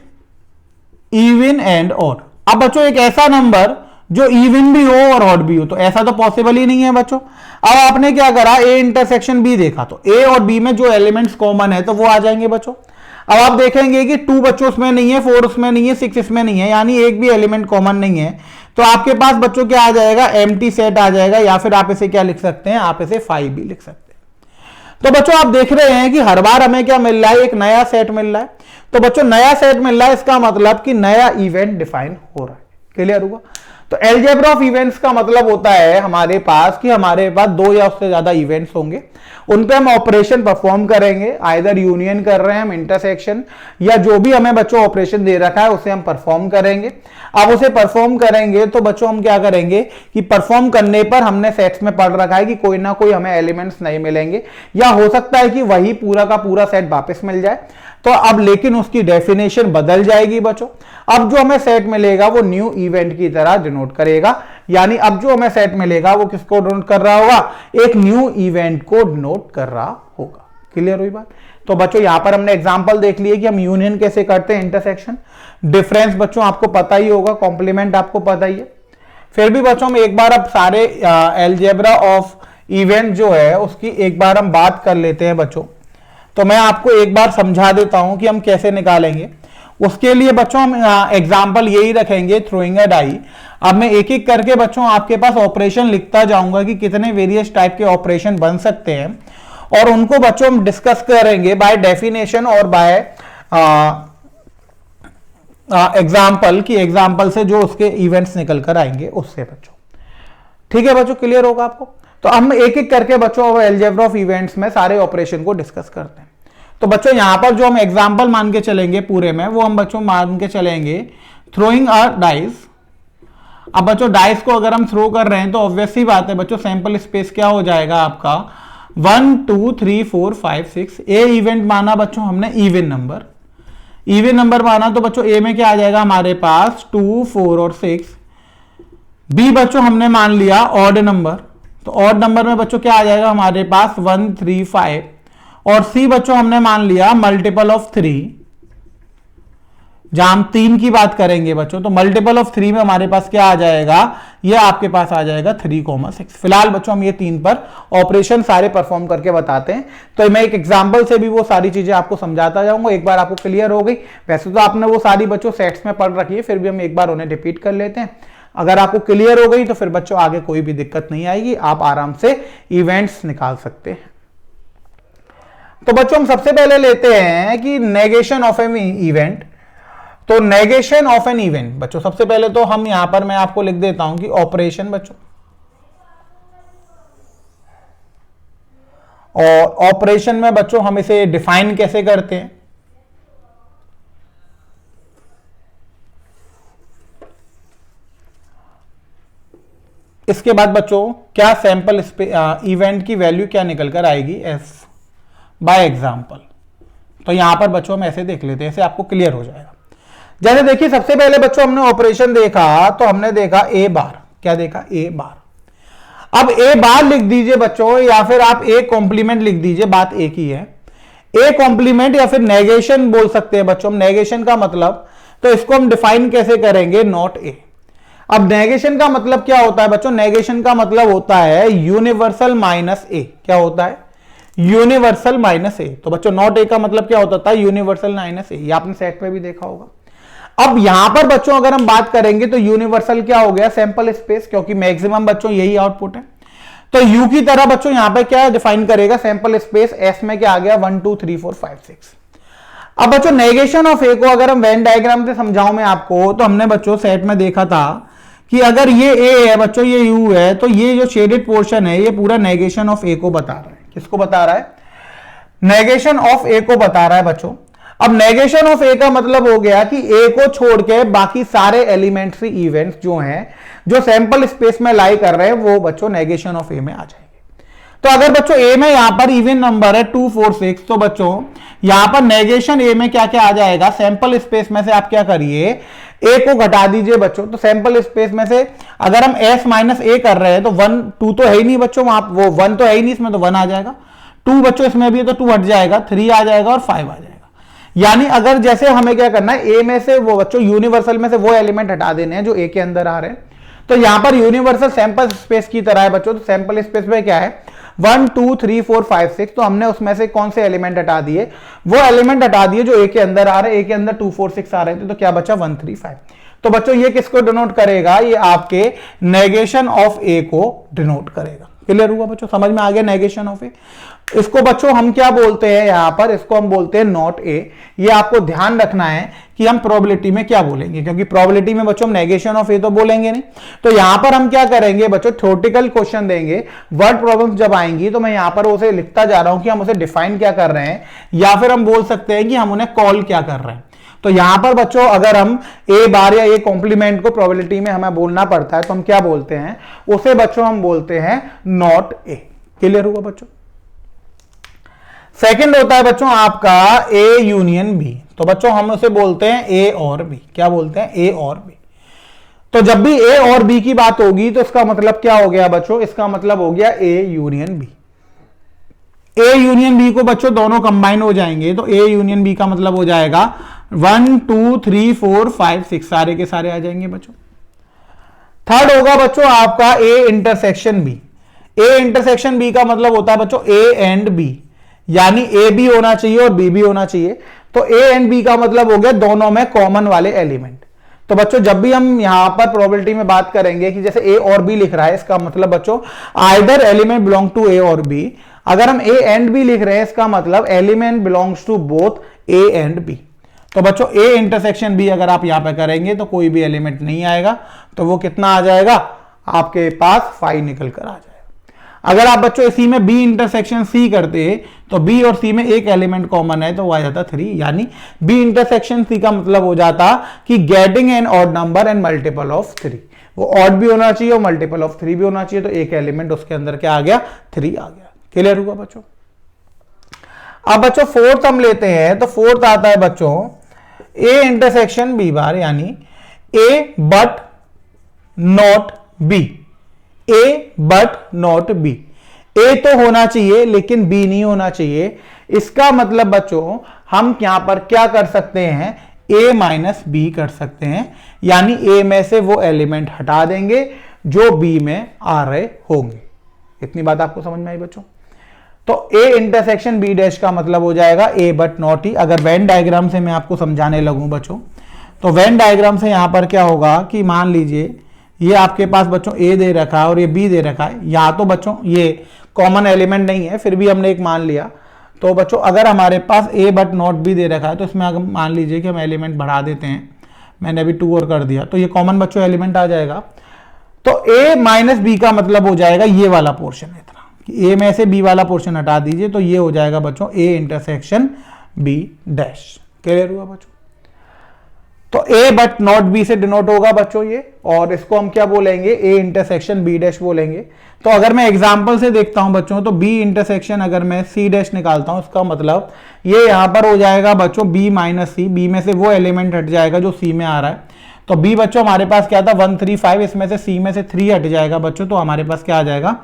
even and odd. अब बच्चों एक ऐसा नंबर जो इवन भी हो और ऑड भी हो, तो ऐसा तो पॉसिबल ही नहीं है बच्चों। अब आपने क्या करा, ए इंटरसेक्शन बी देखा, तो ए और बी में जो एलिमेंट्स कॉमन है तो वो आ जाएंगे बच्चों। अब आप देखेंगे कि 2 बच्चों उसमें नहीं है, 4 उसमें नहीं है, 6 इसमें नहीं है, यानी एक भी एलिमेंट कॉमन नहीं है। तो आपके पास बच्चों क्या आ जाएगा, एम्प्टी सेट आ जाएगा, या फिर आप इसे क्या लिख सकते हैं, आप इसे 5 भी लिख सकते हैं। तो बच्चों आप देख रहे हैं कि हर बार हमें क्या मिल रहा है, एक नया सेट मिल रहा है। तो बच्चों नया सेट मिल रहा है, इसका मतलब कि नया इवेंट डिफाइन हो रहा है। क्लियर हुआ। तो अलजेब्रा ऑफ इवेंट्स का मतलब होता है हमारे पास कि हमारे पास 2 या उससे ज्यादा इवेंट्स होंगे, उन पे हम ऑपरेशन परफॉर्म करेंगे, आइदर यूनियन कर रहे हैं हम, इंटरसेक्शन, या जो भी हमें बच्चों ऑपरेशन दे रखा है उसे हम परफॉर्म करेंगे। अब उसे परफॉर्म करेंगे तो बच्चों हम क्या करेंगे कि परफॉर्म करने पर हमने सेट्स में पढ़ रखा है कि कोई ना कोई हमें एलिमेंट्स नहीं मिलेंगे, या हो सकता है कि वही पूरा का पूरा सेट वापस मिल जाए। तो अब लेकिन उसकी डेफिनेशन बदल जाएगी बच्चों। अब जो हमें सेट मिलेगा वो न्यू इवेंट की तरह डिनोट करेगा, यानी अब जो हमें सेट मिलेगा वो किसको डिनोट कर रहा होगा, एक न्यू इवेंट को डिनोट कर रहा होगा। क्लियर हुई बात। तो बच्चों यहां पर हमने एग्जांपल देख लिए कि हम यूनियन कैसे करते हैं, इंटरसेक्शन, डिफरेंस बच्चों आपको पता ही होगा, कॉम्प्लीमेंट आपको पता ही है। फिर भी बच्चों हम एक बार अब सारे अलजेब्रा ऑफ इवेंट जो है उसकी एक बार हम बात कर लेते हैं बच्चों। तो मैं आपको एक बार समझा देता हूं कि हम कैसे निकालेंगे। उसके लिए बच्चों हम एग्जाम्पल यही रखेंगे, थ्रोइंग अ डाई। अब मैं एक एक करके बच्चों आपके पास ऑपरेशन लिखता जाऊंगा कि कितने वेरियस टाइप के ऑपरेशन बन सकते हैं, और उनको बच्चों हम डिस्कस करेंगे बाय डेफिनेशन और बाय एग्जाम्पल, की एग्जाम्पल से जो उसके इवेंट्स निकल कर आएंगे उससे बच्चों। ठीक है बच्चों, क्लियर होगा आपको। तो हम एक एक करके बच्चों अलजेब्रा ऑफ इवेंट्स में सारे ऑपरेशन को डिस्कस करते हैं। तो बच्चों यहां पर जो हम एग्जाम्पल मान के चलेंगे पूरे में, वो हम बच्चों मान के चलेंगे थ्रोइंग अ डाइस। अब बच्चों डाइस को अगर हम थ्रो कर रहे हैं तो ऑब्वियस सी बात है बच्चों, सैंपल स्पेस क्या हो जाएगा आपका 1 2 3 4 5 6। ए इवेंट माना बच्चों हमने इवन नंबर, इवन नंबर माना, तो बच्चों ए में क्या आ जाएगा हमारे पास 2 4 और 6। बी बच्चों हमने मान लिया ऑड नंबर, तो ऑड नंबर में बच्चों क्या आ जाएगा हमारे पास 1 3 5। और सी बच्चों हमने मान लिया मल्टीपल ऑफ 3। जहां हम 3 की बात करेंगे बच्चों, तो मल्टीपल ऑफ 3 में हमारे पास क्या आ जाएगा, ये आपके पास आ जाएगा 3,6। फिलहाल बच्चों हम ये 3 पर ऑपरेशन सारे परफॉर्म करके बताते हैं। तो मैं एक एग्जांपल से भी वो सारी चीजें आपको समझाता जाऊंगा, एक बार आपको क्लियर हो गई। वैसे तो आपने वो सारी बच्चों सेट्स में पढ़ रखी है, फिर भी हम एक बार उन्हें रिपीट कर लेते हैं। अगर आपको क्लियर हो गई तो फिर बच्चों आगे कोई भी दिक्कत नहीं आएगी, आप आराम से इवेंट्स निकाल सकते हैं। तो बच्चों हम सबसे पहले लेते हैं कि नेगेशन ऑफ एन इवेंट। तो नेगेशन ऑफ एन इवेंट बच्चों, सबसे पहले तो हम यहां पर मैं आपको लिख देता हूं कि ऑपरेशन बच्चों, और ऑपरेशन में बच्चों हम इसे डिफाइन कैसे करते हैं। इसके बाद बच्चों क्या सैंपल इवेंट की वैल्यू क्या निकल कर आएगी, एफ बाय एग्जाम्पल। तो यहां पर बच्चों हम ऐसे देख लेते हैं, ऐसे आपको क्लियर हो जाएगा। जैसे देखिए सबसे पहले बच्चों हमने ऑपरेशन देखा, तो हमने देखा ए बार, क्या देखा, ए बार। अब ए बार लिख दीजिए बच्चों, या फिर आप ए कॉम्प्लीमेंट लिख दीजिए, बात एक ही है। ए कॉम्प्लीमेंट या फिर नेगेशन बोल सकते हैं बच्चों हम। नेगेशन का मतलब, तो इसको हम डिफाइन कैसे करेंगे, नॉट ए। अब नेगेशन का मतलब क्या होता है बच्चों, नेगेशन का मतलब होता है यूनिवर्सल माइनस ए। क्या होता है, यूनिवर्सल माइनस ए। तो बच्चों नॉट ए का मतलब क्या होता था, यूनिवर्सल माइनस ए। ये आपने सेट में भी देखा होगा। अब यहां पर बच्चों अगर हम बात करेंगे तो यूनिवर्सल क्या हो गया, सैंपल स्पेस, क्योंकि मैक्सिमम बच्चों यही आउटपुट है। तो यू की तरह बच्चों यहां पर क्या डिफाइन करेगा, सैंपल स्पेस। एस में क्या आ गया, 1 2 3 4 5 6। अब बच्चों नेगेशन ऑफ ए को अगर हम वेन डायग्राम से समझाऊं मैं आपको, तो हमने बच्चों सेट में देखा था कि अगर ये ए है बच्चों, ये यू है, तो ये जो शेडेड पोर्शन है ये पूरा नेगेशन ऑफ ए को बता रहा है। किसको बता रहा है, नेगेशन ऑफ ए को बता रहा है बच्चों। अब नेगेशन ऑफ ए का मतलब हो गया कि ए को छोड़ के बाकी सारे एलिमेंट्री इवेंट्स जो हैं, जो सैंपल स्पेस में लाई कर रहे हैं, वो बच्चों नेगेशन ऑफ ए में आ जाएंगे। तो अगर बच्चों ए में यहां पर इवन नंबर है 2 4 6, तो बच्चों यहां पर नेगेशन ए में क्या क्या आ जाएगा, सैंपल स्पेस में से आप क्या करिए, ए को घटा दीजिए बच्चों। तो सैंपल स्पेस में से अगर हम एस माइनस ए कर रहे हैं तो 1 2 तो है ही नहीं बच्चों, वहां वो 1 तो है ही नहीं इसमें, तो 1 आ जाएगा। 2 बच्चों इसमें भी है तो 2 हट जाएगा, 3 आ जाएगा और 5 आ जाएगा। यानी अगर जैसे हमें क्या करना है, ए में से वो बच्चों यूनिवर्सल में से वो एलिमेंट हटा देने हैं जो ए के अंदर आ रहे हैं। तो यहां पर यूनिवर्सल सैंपल स्पेस की तरह है बच्चों। तो सैंपल स्पेस में क्या है, 1 2 3 4 5 6। तो हमने उसमें से कौन से एलिमेंट हटा दिए, वो एलिमेंट हटा दिए जो ए के अंदर आ रहे हैं। ए के अंदर 2 4 6 आ रहे थे, तो क्या बचा, 1 3 5। तो बच्चों ये किसको डिनोट करेगा, ये आपके नेगेशन ऑफ ए को डिनोट करेगा। क्लियर हुआ बच्चों, समझ में आ गया नेगेशन ऑफ ए। इसको बच्चों हम क्या बोलते हैं, यहां पर इसको हम बोलते हैं नॉट ए। ये आपको ध्यान रखना है कि हम प्रोबेबिलिटी में क्या बोलेंगे, क्योंकि प्रोबेबिलिटी में बच्चों हम नेगेशन ऑफ ए तो बोलेंगे नहीं। तो यहां पर हम क्या करेंगे बच्चों, थ्योरेटिकल क्वेश्चन देंगे, वर्ड प्रॉब्लम्स जब आएंगी तो मैं यहां पर उसे लिखता जा रहा हूं कि हम उसे डिफाइन क्या कर रहे हैं, या फिर हम बोल सकते हैं कि हम उन्हें कॉल क्या कर रहे हैं। तो यहां पर बच्चों अगर हम ए बार या ए कॉम्प्लीमेंट को प्रोबेबिलिटी में हमें बोलना पड़ता है, तो हम क्या बोलते हैं, उसे बच्चों हम बोलते हैं नॉट ए। क्लियर हुआ बच्चों। सेकंड होता है बच्चों आपका ए यूनियन बी। तो बच्चों हम उसे बोलते हैं ए और बी। क्या बोलते हैं, ए और बी। तो जब भी ए और बी की बात होगी तो इसका मतलब क्या हो गया बच्चों, इसका मतलब हो गया A union B. A union B को बच्चों दोनों कंबाइन हो जाएंगे, तो ए यूनियन बी का मतलब हो जाएगा 1 2 3 4 5 6, सारे के सारे आ जाएंगे बच्चों। थर्ड होगा बच्चों आपका A intersection B. A intersection B का मतलब होता है बच्चों ए एंड बी, यानी ए भी होना चाहिए और बी भी होना चाहिए। तो ए एंड बी का मतलब हो गया दोनों में कॉमन वाले एलिमेंट। तो बच्चों जब भी हम यहां पर प्रोबेबिलिटी में बात करेंगे कि जैसे ए और बी लिख रहा है, इसका मतलब बच्चों आइदर एलिमेंट बिलोंग टू ए और बी। अगर हम ए एंड बी लिख रहे हैं, इसका मतलब element belongs to both A and B. तो बच्चों ए इंटरसेक्शन बी अगर आप यहां पर करेंगे तो कोई भी एलिमेंट नहीं आएगा, तो वो कितना आ जाएगा, आपके पास 5 निकल कर आ जाएगा। अगर आप बच्चों इसी में बी इंटरसेक्शन सी करते तो बी और सी में एक एलिमेंट कॉमन है, तो वो आ जाता 3। यानी बी इंटरसेक्शन सी का मतलब हो जाता कि getting an odd number and multiple of 3। वो ऑड भी होना चाहिए और मल्टीपल ऑफ 3 भी होना चाहिए। तो एक एलिमेंट उसके अंदर क्या आ गया, 3 आ गया। क्लियर हुआ बच्चों। अब बच्चों फोर्थ हम लेते हैं, तो फोर्थ आता है बच्चों ए इंटरसेक्शन बी बार, यानी A but not B. A but not B. A तो होना चाहिए लेकिन बी नहीं होना चाहिए। इसका मतलब बच्चों हम यहां पर क्या कर सकते हैं, ए माइनस बी कर सकते हैं, यानी ए में से वो एलिमेंट हटा देंगे जो बी में आ रहे होंगे। इतनी बात आपको समझ में आई बच्चों? तो ए इंटरसेक्शन बी डैश का मतलब हो जाएगा ए बट नॉट ई। अगर वेन डायग्राम से मैं आपको समझाने लगूं बच्चों, तो वेन डायग्राम से यहां पर क्या होगा कि मान लीजिए ये आपके पास बच्चों ए दे रखा है और ये बी दे रखा है। या तो बच्चों ये कॉमन एलिमेंट नहीं है, फिर भी हमने एक मान लिया। तो बच्चों अगर हमारे पास ए बट नॉट बी दे रखा है तो इसमें अगर मान लीजिए कि हम एलिमेंट बढ़ा देते हैं, मैंने अभी 2 और कर दिया, तो ये कॉमन बच्चों एलिमेंट आ जाएगा। तो ए माइनस बी का मतलब हो जाएगा ये वाला पोर्शन, इतना कि ए में से बी वाला पोर्शन हटा दीजिए, तो ये हो जाएगा बच्चों A intersection B dash. Clear हुआ बच्चों? तो ए बट नॉट बी से डिनोट होगा बच्चों ये, और इसको हम क्या बोलेंगे? ए इंटरसेक्शन बी डैश बोलेंगे। तो अगर मैं एग्जांपल से देखता हूं बच्चों, तो बी इंटरसेक्शन अगर मैं सी डैश निकालता हूं, उसका मतलब ये यहां पर हो जाएगा बच्चों बी माइनस सी। बी में से वो एलिमेंट हट जाएगा जो सी में आ रहा है। तो बी बच्चों हमारे पास क्या था 1 3 5, इसमें से सी में से 3 हट जाएगा बच्चों, तो हमारे पास क्या आ जाएगा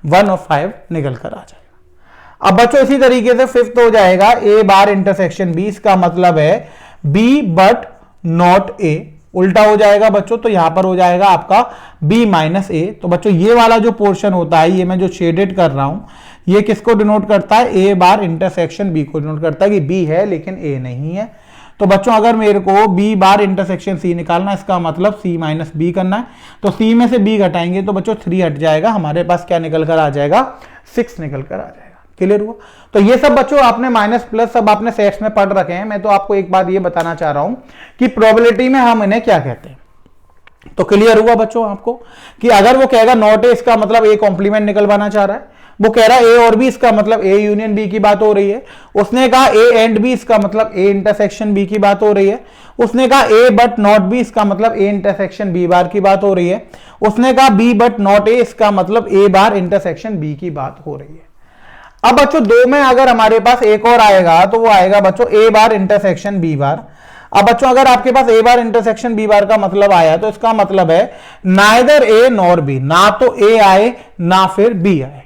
1 और 5 निकल कर आ जाएगा। अब बच्चों इसी तरीके से फिफ्थ हो जाएगा ए बार इंटरसेक्शन बी, इसका मतलब है बी बट नॉट ए। उल्टा हो जाएगा बच्चों, तो यहां पर हो जाएगा आपका b माइनस ए। तो बच्चों ये वाला जो पोर्शन होता है, ये मैं जो शेडेड कर रहा हूं, ये किसको डिनोट करता है? ए बार इंटरसेक्शन b को डिनोट करता है कि b है लेकिन a नहीं है। तो बच्चों अगर मेरे को b बार इंटरसेक्शन c निकालना, इसका मतलब c माइनस b करना है, तो c में से b घटाएंगे तो बच्चों 3 हट जाएगा, हमारे पास क्या निकल कर आ जाएगा 6 निकल कर आ जाएगा। क्लियर हुआ? तो ये सब बच्चों आपने माइनस प्लस सब आपने सेट्स में पढ़ रखे हैं। मैं तो आपको एक बात ये बताना चाह रहा हूं कि प्रोबेबिलिटी में हम इन्हें क्या कहते हैं। तो क्लियर हुआ बच्चों आपको कि अगर वो कहेगा नॉट ए, इसका मतलब ए कॉम्प्लीमेंट निकलवाना चाह रहा है। वो कह रहा है ए और बी, इसका मतलब ए यूनियन बी की बात हो रही है। उसने कहा ए एंड बी, इसका मतलब ए इंटरसेक्शन बी की बात हो रही है। उसने कहा ए बट नॉट बी, इसका मतलब ए इंटरसेक्शन बी बार की बात हो रही है। उसने कहा बी बट नॉट ए, इसका मतलब ए बार इंटरसेक्शन बी की बात हो रही है। अब बच्चों 2 में अगर हमारे पास एक और आएगा तो वो आएगा बच्चों ए बार इंटरसेक्शन बी बार। अब बच्चों अगर आपके पास ए बार इंटरसेक्शन बी बार का मतलब आया, तो इसका मतलब है नाइदर ए नॉर बी, ना तो ए आए ना फिर बी आए।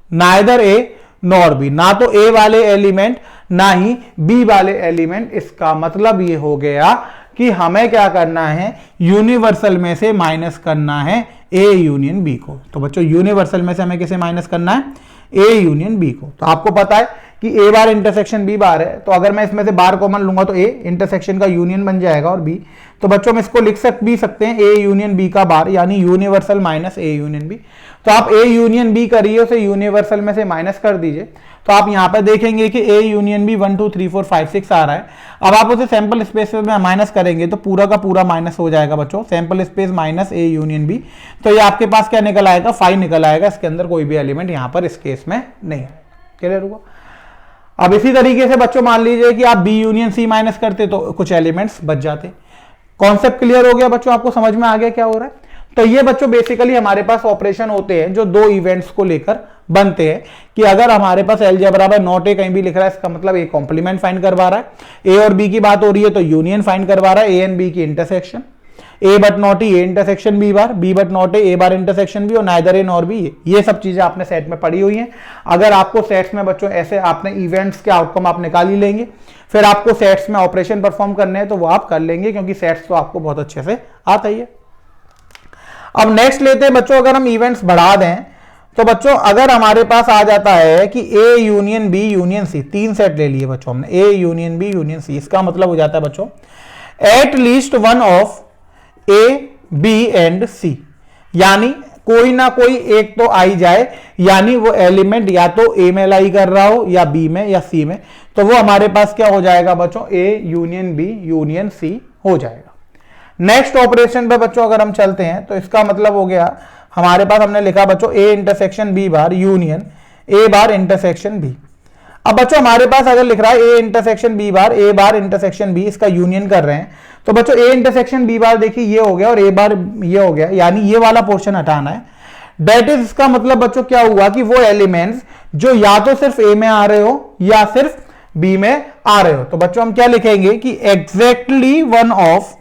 नाइदर ए नॉर बी, ना तो ए वाले एलिमेंट ना ही बी वाले एलिमेंट। इसका मतलब ये हो गया कि हमें क्या करना है, यूनिवर्सल में से माइनस करना है ए यूनियन बी को। तो बच्चों यूनिवर्सल में से हमें किसे माइनस करना है? ए यूनियन बी को। तो आपको पता है कि ए बार इंटरसेक्शन बी बार है, तो अगर मैं इसमें से बार कॉमन लूंगा तो ए इंटरसेक्शन का यूनियन बन जाएगा और बी। तो बच्चों हम इसको लिख सकते हैं ए यूनियन बी का बार, यानी universal minus A union B. तो आप ए यूनियन बी करिए, उसे यूनिवर्सल में से माइनस कर दीजिए, तो आप यहां पर देखेंगे कि ए यूनियन बी 1 2 3 4 5 6 आ रहा है। अब आप उसे सैंपल स्पेस में माइनस करेंगे तो पूरा का पूरा माइनस हो जाएगा बच्चों, sample space minus A union B. तो ये आपके पास क्या निकल आएगा? 5 निकल आएगा। इसके अंदर कोई भी एलिमेंट यहां पर इस केस में नहीं है। क्लियर हुआ? अब इसी तरीके से बच्चों मान लीजिए कि आप बी यूनियन सी माइनस करते तो कुछ एलिमेंट्स बच जाते। कॉन्सेप्ट क्लियर हो गया बच्चों? आपको समझ में आ गया क्या हो रहा है? तो ये बच्चों बेसिकली हमारे पास ऑपरेशन होते हैं जो 2 इवेंट्स को लेकर बनते हैं कि अगर हमारे पास अलजेब्रा में नॉट ए कहीं भी लिख रहा है, इसका मतलब ए कॉम्प्लीमेंट फाइंड करवा रहा है। ए और बी की बात हो रही है तो यूनियन फाइंड करवा रहा है, ए एंड बी की intersection. A but not A intersection B bar, B but not A bar intersection B, और नाइदर ए नॉर बी। ये सब चीजें आपने सेट में पढ़ी हुई हैं। अगर आपको सेट्स में बच्चों ऐसे आपने इवेंट्स के आउटकम आप निकाल ही लेंगे, फिर आपको सेट्स में ऑपरेशन परफॉर्म करने हैं तो वो आप कर लेंगे, क्योंकि सेट्स तो आपको बहुत अच्छे से आता ही है। अब नेक्स्ट लेते हैं बच्चों, अगर हम इवेंट्स बढ़ा दें तो बच्चों अगर हमारे पास आ जाता है कि A union B union C, 3 set ले लिए बच्चों हमने, A union B union C. इसका मतलब हो जाता है बच्चों at least one of A B and C, यानी कोई ना कोई एक तो आई जाए, यानी वो एलिमेंट या तो ए में लाई कर रहा हो या बी में या सी में, तो वो हमारे पास क्या हो जाएगा बच्चों? A union B union C हो जाएगा। नेक्स्ट ऑपरेशन पे बच्चों अगर हम चलते हैं तो इसका मतलब हो गया हमारे पास, हमने लिखा बच्चों A intersection B bar union A bar intersection B. अब बच्चों हमारे पास अगर लिख रहा है A intersection B bar A bar intersection B, इसका यूनियन कर रहे हैं, तो बच्चों ए इंटरसेक्शन बी बार देखिए ये हो गया और ए बार ये हो गया, यानी ये वाला पोर्शन हटाना है। दैट इज, इसका मतलब बच्चों क्या हुआ कि वो एलिमेंट्स जो या तो सिर्फ ए में आ रहे हो या सिर्फ बी में आ रहे हो, तो बच्चों हम क्या लिखेंगे कि exactly one of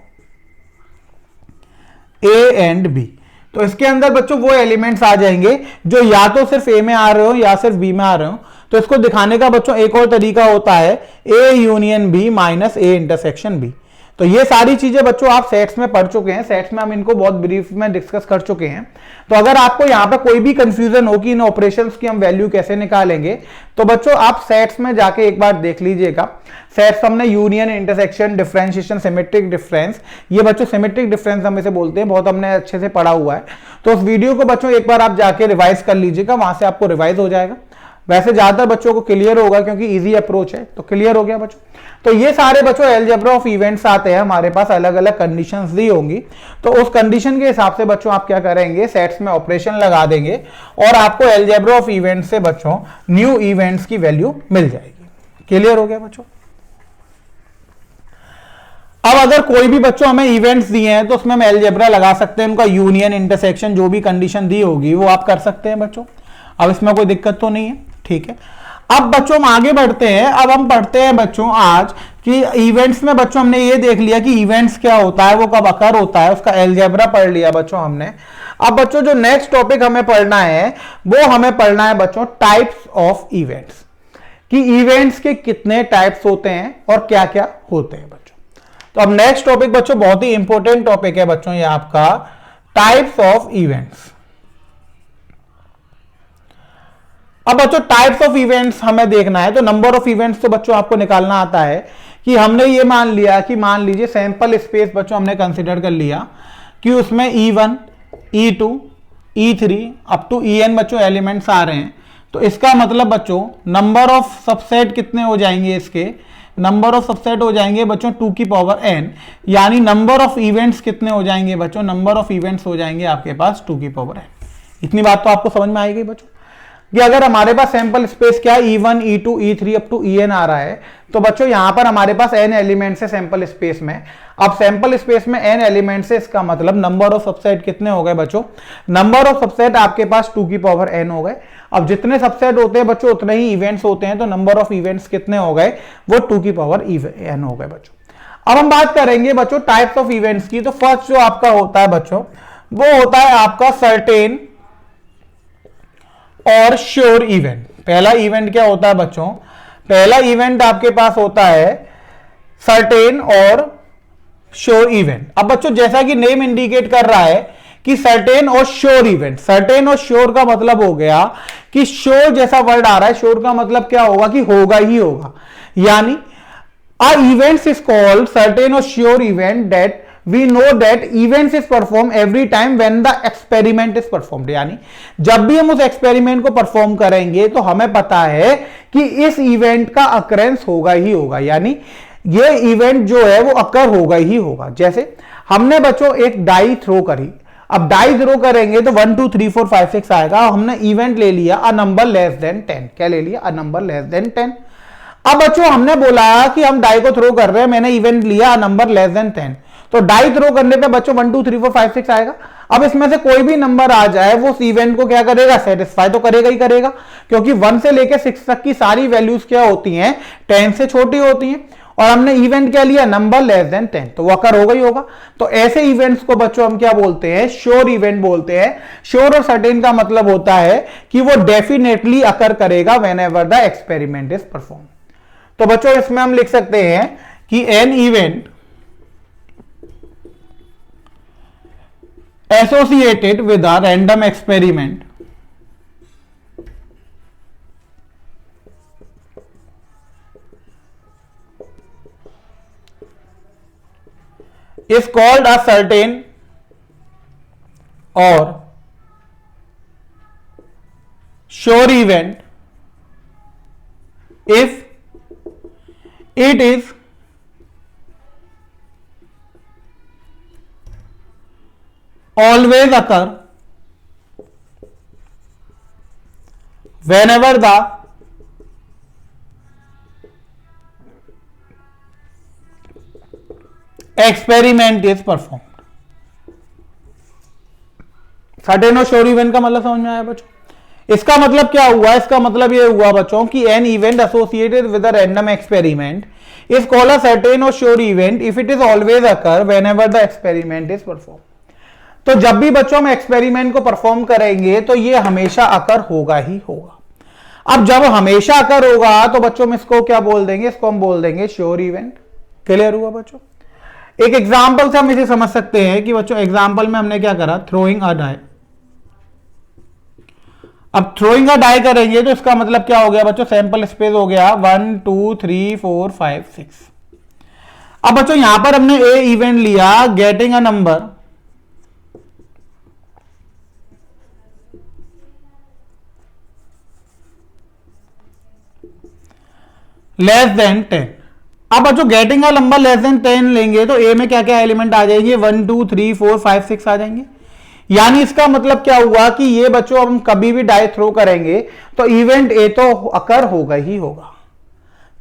A and B. तो इसके अंदर बच्चों वो एलिमेंट्स आ जाएंगे जो या तो सिर्फ ए में आ रहे हो या सिर्फ बी में आ रहे हो। तो इसको दिखाने का बच्चों एक और तरीका होता है A union B minus A intersection B. तो ये सारी चीजें बच्चों आप सेट्स में पढ़ चुके हैं, सेट्स में हम इनको बहुत ब्रीफ में डिस्कस कर चुके हैं। तो अगर आपको यहाँ पे कोई भी कंफ्यूजन हो कि इन ऑपरेशंस की हम वैल्यू कैसे निकालेंगे, तो बच्चों आप सेट्स में जाके एक बार देख लीजिएगा। सेट्स हमने union, intersection, differentiation, symmetric difference, ये बच्चों सिमेट्रिक डिफरेंस हम इसे बोलते हैं, बहुत हमने अच्छे से पढ़ा हुआ है। तो उस वीडियो को बच्चों एक बार आप जाके रिवाइज कर लीजिएगा, वहां से आपको रिवाइज हो जाएगा। वैसे ज्यादातर बच्चों को क्लियर होगा क्योंकि इजी अप्रोच है, तो क्लियर हो गया बच्चों। तो ये सारे बच्चों अलजेब्रा ऑफ इवेंट्स आते हैं, हमारे पास अलग अलग कंडीशंस दी होंगी। तो उस कंडीशन के हिसाब से बच्चों आप क्या करेंगे, सेट्स में ऑपरेशन लगा देंगे और आपको अलजेब्रा ऑफ इवेंट्स से बच्चों न्यू इवेंट्स की वैल्यू मिल जाएगी। क्लियर हो गया बच्चों। अब अगर कोई भी बच्चों हमें इवेंट्स दिए हैं तो उसमें हम अलजेब्रा लगा सकते हैं, उनका यूनियन, इंटरसेक्शन, जो भी कंडीशन दी होगी वो आप कर सकते हैं बच्चों। अब इसमें कोई दिक्कत तो नहीं है, ठीक है। अब बच्चों हम आगे बढ़ते हैं। अब हम पढ़ते हैं बच्चों आज कि इवेंट्स में बच्चों हमने ये देख लिया कि इवेंट्स क्या होता है, वो कब अकर होता है, उसका अलजेब्रा पढ़ लिया बच्चों हमने। अब बच्चों जो नेक्स्ट टॉपिक हमें पढ़ना है वो हमें पढ़ना है बच्चों टाइप्स ऑफ इवेंट्स, कि इवेंट्स के कितने टाइप्स होते हैं और क्या क्या होते हैं बच्चों। तो अब नेक्स्ट टॉपिक बच्चों बहुत ही इंपॉर्टेंट टॉपिक है बच्चों, ये आपका टाइप्स ऑफ इवेंट्स। अब बच्चों टाइप्स ऑफ इवेंट्स हमें देखना है, तो नंबर ऑफ इवेंट्स तो बच्चों आपको निकालना आता है कि हमने ये मान लिया कि मान लीजिए सैंपल स्पेस बच्चों हमने कंसीडर कर लिया कि उसमें E1, E2, E3 up to En बच्चों एलिमेंट्स आ रहे हैं। तो इसका मतलब बच्चों नंबर ऑफ सबसेट कितने हो जाएंगे, इसके नंबर ऑफ सबसेट हो जाएंगे बच्चों 2 की पावर n, यानी नंबर ऑफ इवेंट्स कितने हो जाएंगे बच्चों, नंबर ऑफ इवेंट्स हो जाएंगे आपके पास 2 की पावर n। इतनी बात तो आपको समझ में आएगी बच्चों कि अगर हमारे पास सैंपल स्पेस क्या E1, E2, E3 up to En आ रहा है, तो बच्चों यहां पर हमारे पास n एलिमेंट्स है सैंपल स्पेस में। अब सैंपल स्पेस में n एलिमेंट्स है, इसका मतलब नंबर ऑफ सबसेट कितने हो गए बच्चों, नंबर ऑफ सबसेट आपके पास 2 की पावर n हो गए। अब जितने सबसेट होते हैं बच्चों उतने ही इवेंट्स होते हैं, तो नंबर ऑफ इवेंट्स कितने हो गए, वो 2 की पावर n हो गए बच्चों। अब हम बात करेंगे बच्चों टाइप्स ऑफ इवेंट्स की। तो फर्स्ट जो आपका होता है बच्चों वो होता है आपका सर्टेन और श्योर इवेंट। पहला इवेंट क्या होता है बच्चों, पहला इवेंट आपके पास होता है सर्टेन और श्योर इवेंट। अब बच्चों जैसा कि नेम इंडिकेट कर रहा है कि सर्टेन और श्योर इवेंट, सर्टेन और श्योर का मतलब हो गया कि श्योर जैसा वर्ड आ रहा है, श्योर का मतलब क्या होगा कि होगा ही होगा, यानी अ इवेंट्स इज कॉल्ड सर्टेन और sure event that we know that events is performed every time when the experiment is performed। यानी जब भी हम उस एक्सपेरिमेंट को परफॉर्म करेंगे तो हमें पता है कि इस इवेंट का अकरेंस होगा ही होगा, यानी ये इवेंट जो है वो अकर होगा ही होगा। जैसे हमने बच्चों एक डाई थ्रो करी, अब डाई थ्रो करेंगे तो 1 2 3 4 5 6 आएगा। हमने इवेंट ले लिया अ नंबर लेस देन 10, क्या ले लिया, अ नंबर लेस देन 10। अब बच्चों हमने बोला कि हम डाई को थ्रो कर रहे हैं, मैंने इवेंट लिया अ नंबर लेस देन 10, तो डाई थ्रो करने पे बच्चों 1 2 3 4 5 6 आएगा। अब इसमें से कोई भी नंबर आ जाए वो उस इवेंट को क्या करेगा, सेटिस्फाई तो करेगा ही करेगा, क्योंकि 1 से लेकर 6 तक की सारी वैल्यूज क्या होती हैं, 10 से छोटी होती हैं, और हमने इवेंट क्या लिया, नंबर लेस देन 10, तो वो अकर होगा ही होगा। तो ऐसे इवेंट्स को बच्चों हम क्या बोलते हैं, श्योर इवेंट बोलते हैं। श्योर और सर्टेन का मतलब होता है कि वो डेफिनेटली अकर करेगा when ever the experiment is perform. तो बच्चों इसमें हम लिख सकते हैं कि an event associated with a random experiment is called a certain or sure event if it is always occur whenever the experiment is performed। Certain और sure event का मतलब समझ में आया बच्चों। इसका मतलब क्या हुआ, इसका मतलब ये हुआ बच्चों कि an event associated with a random experiment is called a certain और sure event if it is always occur whenever the experiment is perform. तो जब भी बच्चों हम एक्सपेरिमेंट को परफॉर्म करेंगे तो ये हमेशा अकर होगा ही होगा। अब जब हमेशा अकर होगा तो बच्चों हम इसको क्या बोल देंगे, इसको हम बोल देंगे श्योर इवेंट। क्लियर हुआ बच्चों। एक एग्जाम्पल से हम इसे समझ सकते हैं कि बच्चों एग्जाम्पल में हमने क्या करा, थ्रोइंग अ डाई। अब थ्रोइंग अ डाई करेंगे तो इसका मतलब क्या हो गया बच्चों, सैंपल स्पेस हो गया 1 2 3 4 5 6। अब बच्चों यहां पर हमने ए इवेंट लिया, getting a number less then 10। अब बच्चों getting a number less then 10 लेंगे तो ए में क्या क्या एलिमेंट आ जाएंगे, 1 2 3 4 5 6 आ जाएंगे। यानी इसका मतलब क्या हुआ कि ये बच्चों हम कभी भी डाई थ्रो करेंगे तो इवेंट ए तो अकर होगा ही होगा।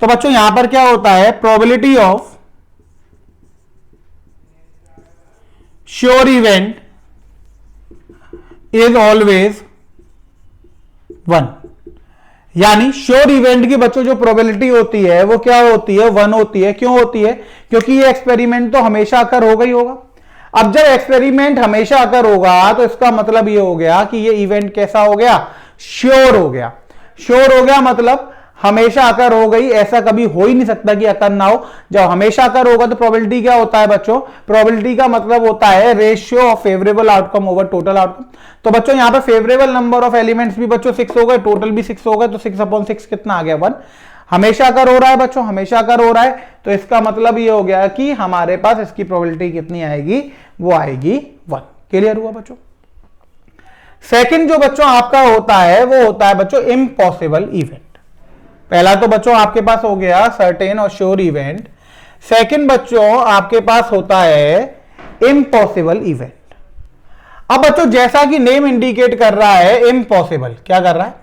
तो बच्चों यहां पर क्या होता है, probability of sure event is always 1। यानी श्योर इवेंट की बच्चों जो प्रोबेबिलिटी होती है वो क्या होती है, 1 होती है। क्यों होती है, क्योंकि ये एक्सपेरिमेंट तो हमेशा अकर होगा ही होगा। अब जब एक्सपेरिमेंट हमेशा अकर होगा तो इसका मतलब ये हो गया कि ये इवेंट कैसा हो गया, श्योर हो गया। श्योर हो गया मतलब हमेशा अकर हो गई, ऐसा कभी हो ही नहीं सकता कि अकर ना हो। जब हमेशा अकर होगा तो प्रोबेबिलिटी क्या होता है बच्चों, प्रोबेबिलिटी का मतलब होता है ratio of favourable outcome over total outcome. तो बच्चों यहां पर फेवरेबल नंबर ऑफ एलिमेंट्स भी बच्चों 6 हो गए, टोटल भी 6 हो गए, तो 6/6 कितना आ गया, 1। हमेशा अकर हो रहा है बच्चों, हमेशा अकर हो रहा है, तो इसका मतलब ये हो गया कि हमारे पास इसकी प्रोबेबिलिटी कितनी आएगी, वो आएगी 1। क्लियर हुआ बच्चों। सेकंड जो बच्चों आपका होता है वो होता है बच्चों इम्पॉसिबल इवेंट। पहला तो बच्चों आपके पास हो गया सर्टेन और श्योर इवेंट, सेकंड बच्चों आपके पास होता है इम्पॉसिबल इवेंट। अब बच्चों जैसा कि नेम इंडिकेट कर रहा है इम्पॉसिबल, क्या कर रहा है,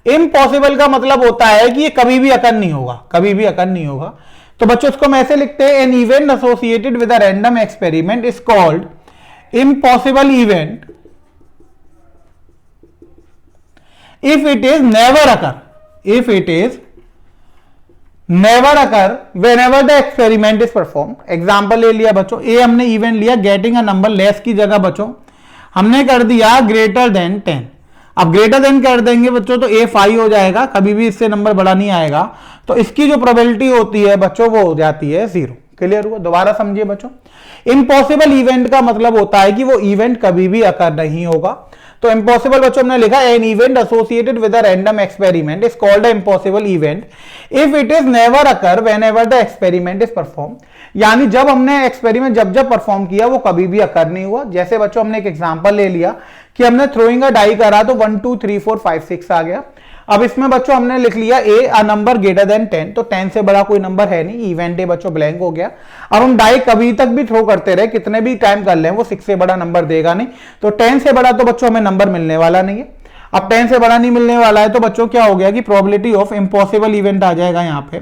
इम्पॉसिबल का मतलब होता है कि ये कभी भी अकर नहीं होगा, कभी भी अकर नहीं होगा। तो बच्चों इसको हम ऐसे लिखते हैं, N event associated with a random experiment is called impossible event if it is never occur, if it is never occur whenever the experiment is performed। Example ले लिया बच्चों, ए हमने इवेंट लिया, गेटिंग अ नंबर, लेस की जगह बच्चों हमने कर दिया ग्रेटर देन 10। अब ग्रेटर देन कर देंगे बच्चों तो ए 5 हो जाएगा, कभी भी इससे नंबर बड़ा नहीं आएगा, तो इसकी जो प्रोबेबिलिटी होती है बच्चों वो हो जाती है 0। क्लियर हुआ, दोबारा समझिए बच्चों। इम्पॉसिबल इवेंट का मतलब होता है कि वो इवेंट कभी भी अकर नहीं होगा। तो इम्पॉसिबल बच्चों हमने लिखा, N event associated with a random experiment is called a impossible event if it is never occur whenever the experiment is perform. यानी जब हमने एक्सपेरिमेंट जब जब परफॉर्म किया वो कभी भी अकर नहीं हुआ। जैसे बच्चों हमने एक एग्जांपल ले लिया कि हमने थ्रोइंग अ डाई करा तो 1 2 3 4 5 6 आ गया। अब इसमें बच्चों हमने लिख लिया ए अ नंबर ग्रेटर देन 10, तो 10 से बड़ा कोई नंबर है नहीं, इवेंट ए बच्चों ब्लैंक हो गया। अब हम डाई कभी तक भी थ्रो करते रहे, कितने भी टाइम कर लें, वो 6 से बड़ा नंबर देगा नहीं, तो 10 से बड़ा तो बच्चों हमें नंबर मिलने वाला नहीं है। अब 10 से बड़ा नहीं मिलने वाला है तो बच्चों क्या हो गया कि प्रोबेबिलिटी ऑफ इम्पॉसिबल इवेंट आ जाएगा यहाँ पे।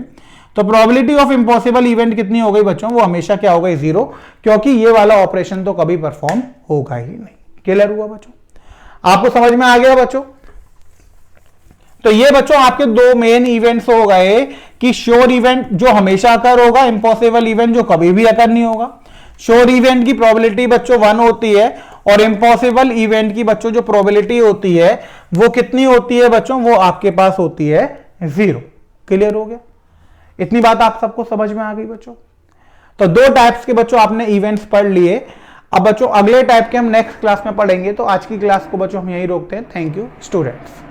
तो प्रोबेबिलिटी ऑफ इम्पॉसिबल इवेंट कितनी हो गई बच्चों, वो हमेशा क्या हो गई, 0, क्योंकि ये वाला ऑपरेशन तो कभी परफॉर्म होगा ही नहीं। क्लियर हुआ बच्चों, आपको समझ में आ गया बच्चों। तो ये बच्चों आपके दो मेन इवेंट्स हो गए कि श्योर इवेंट जो हमेशा अकर होगा, इम्पॉसिबल इवेंट जो कभी भी अकर नहीं होगा। श्योर इवेंट की प्रोबेबिलिटी बच्चों 1 होती है और इम्पॉसिबल इवेंट की बच्चों जो प्रोबेबिलिटी होती है वो कितनी होती है बच्चों, वो आपके पास होती है 0। क्लियर हो गया, इतनी बात आप सबको समझ में आ गई बच्चों। तो 2 टाइप्स के बच्चों आपने इवेंट्स पढ़ लिए। अब बच्चों अगले टाइप के हम नेक्स्ट क्लास में पढ़ेंगे, तो आज की क्लास को बच्चों हम यहीं रोकते हैं। Thank you students.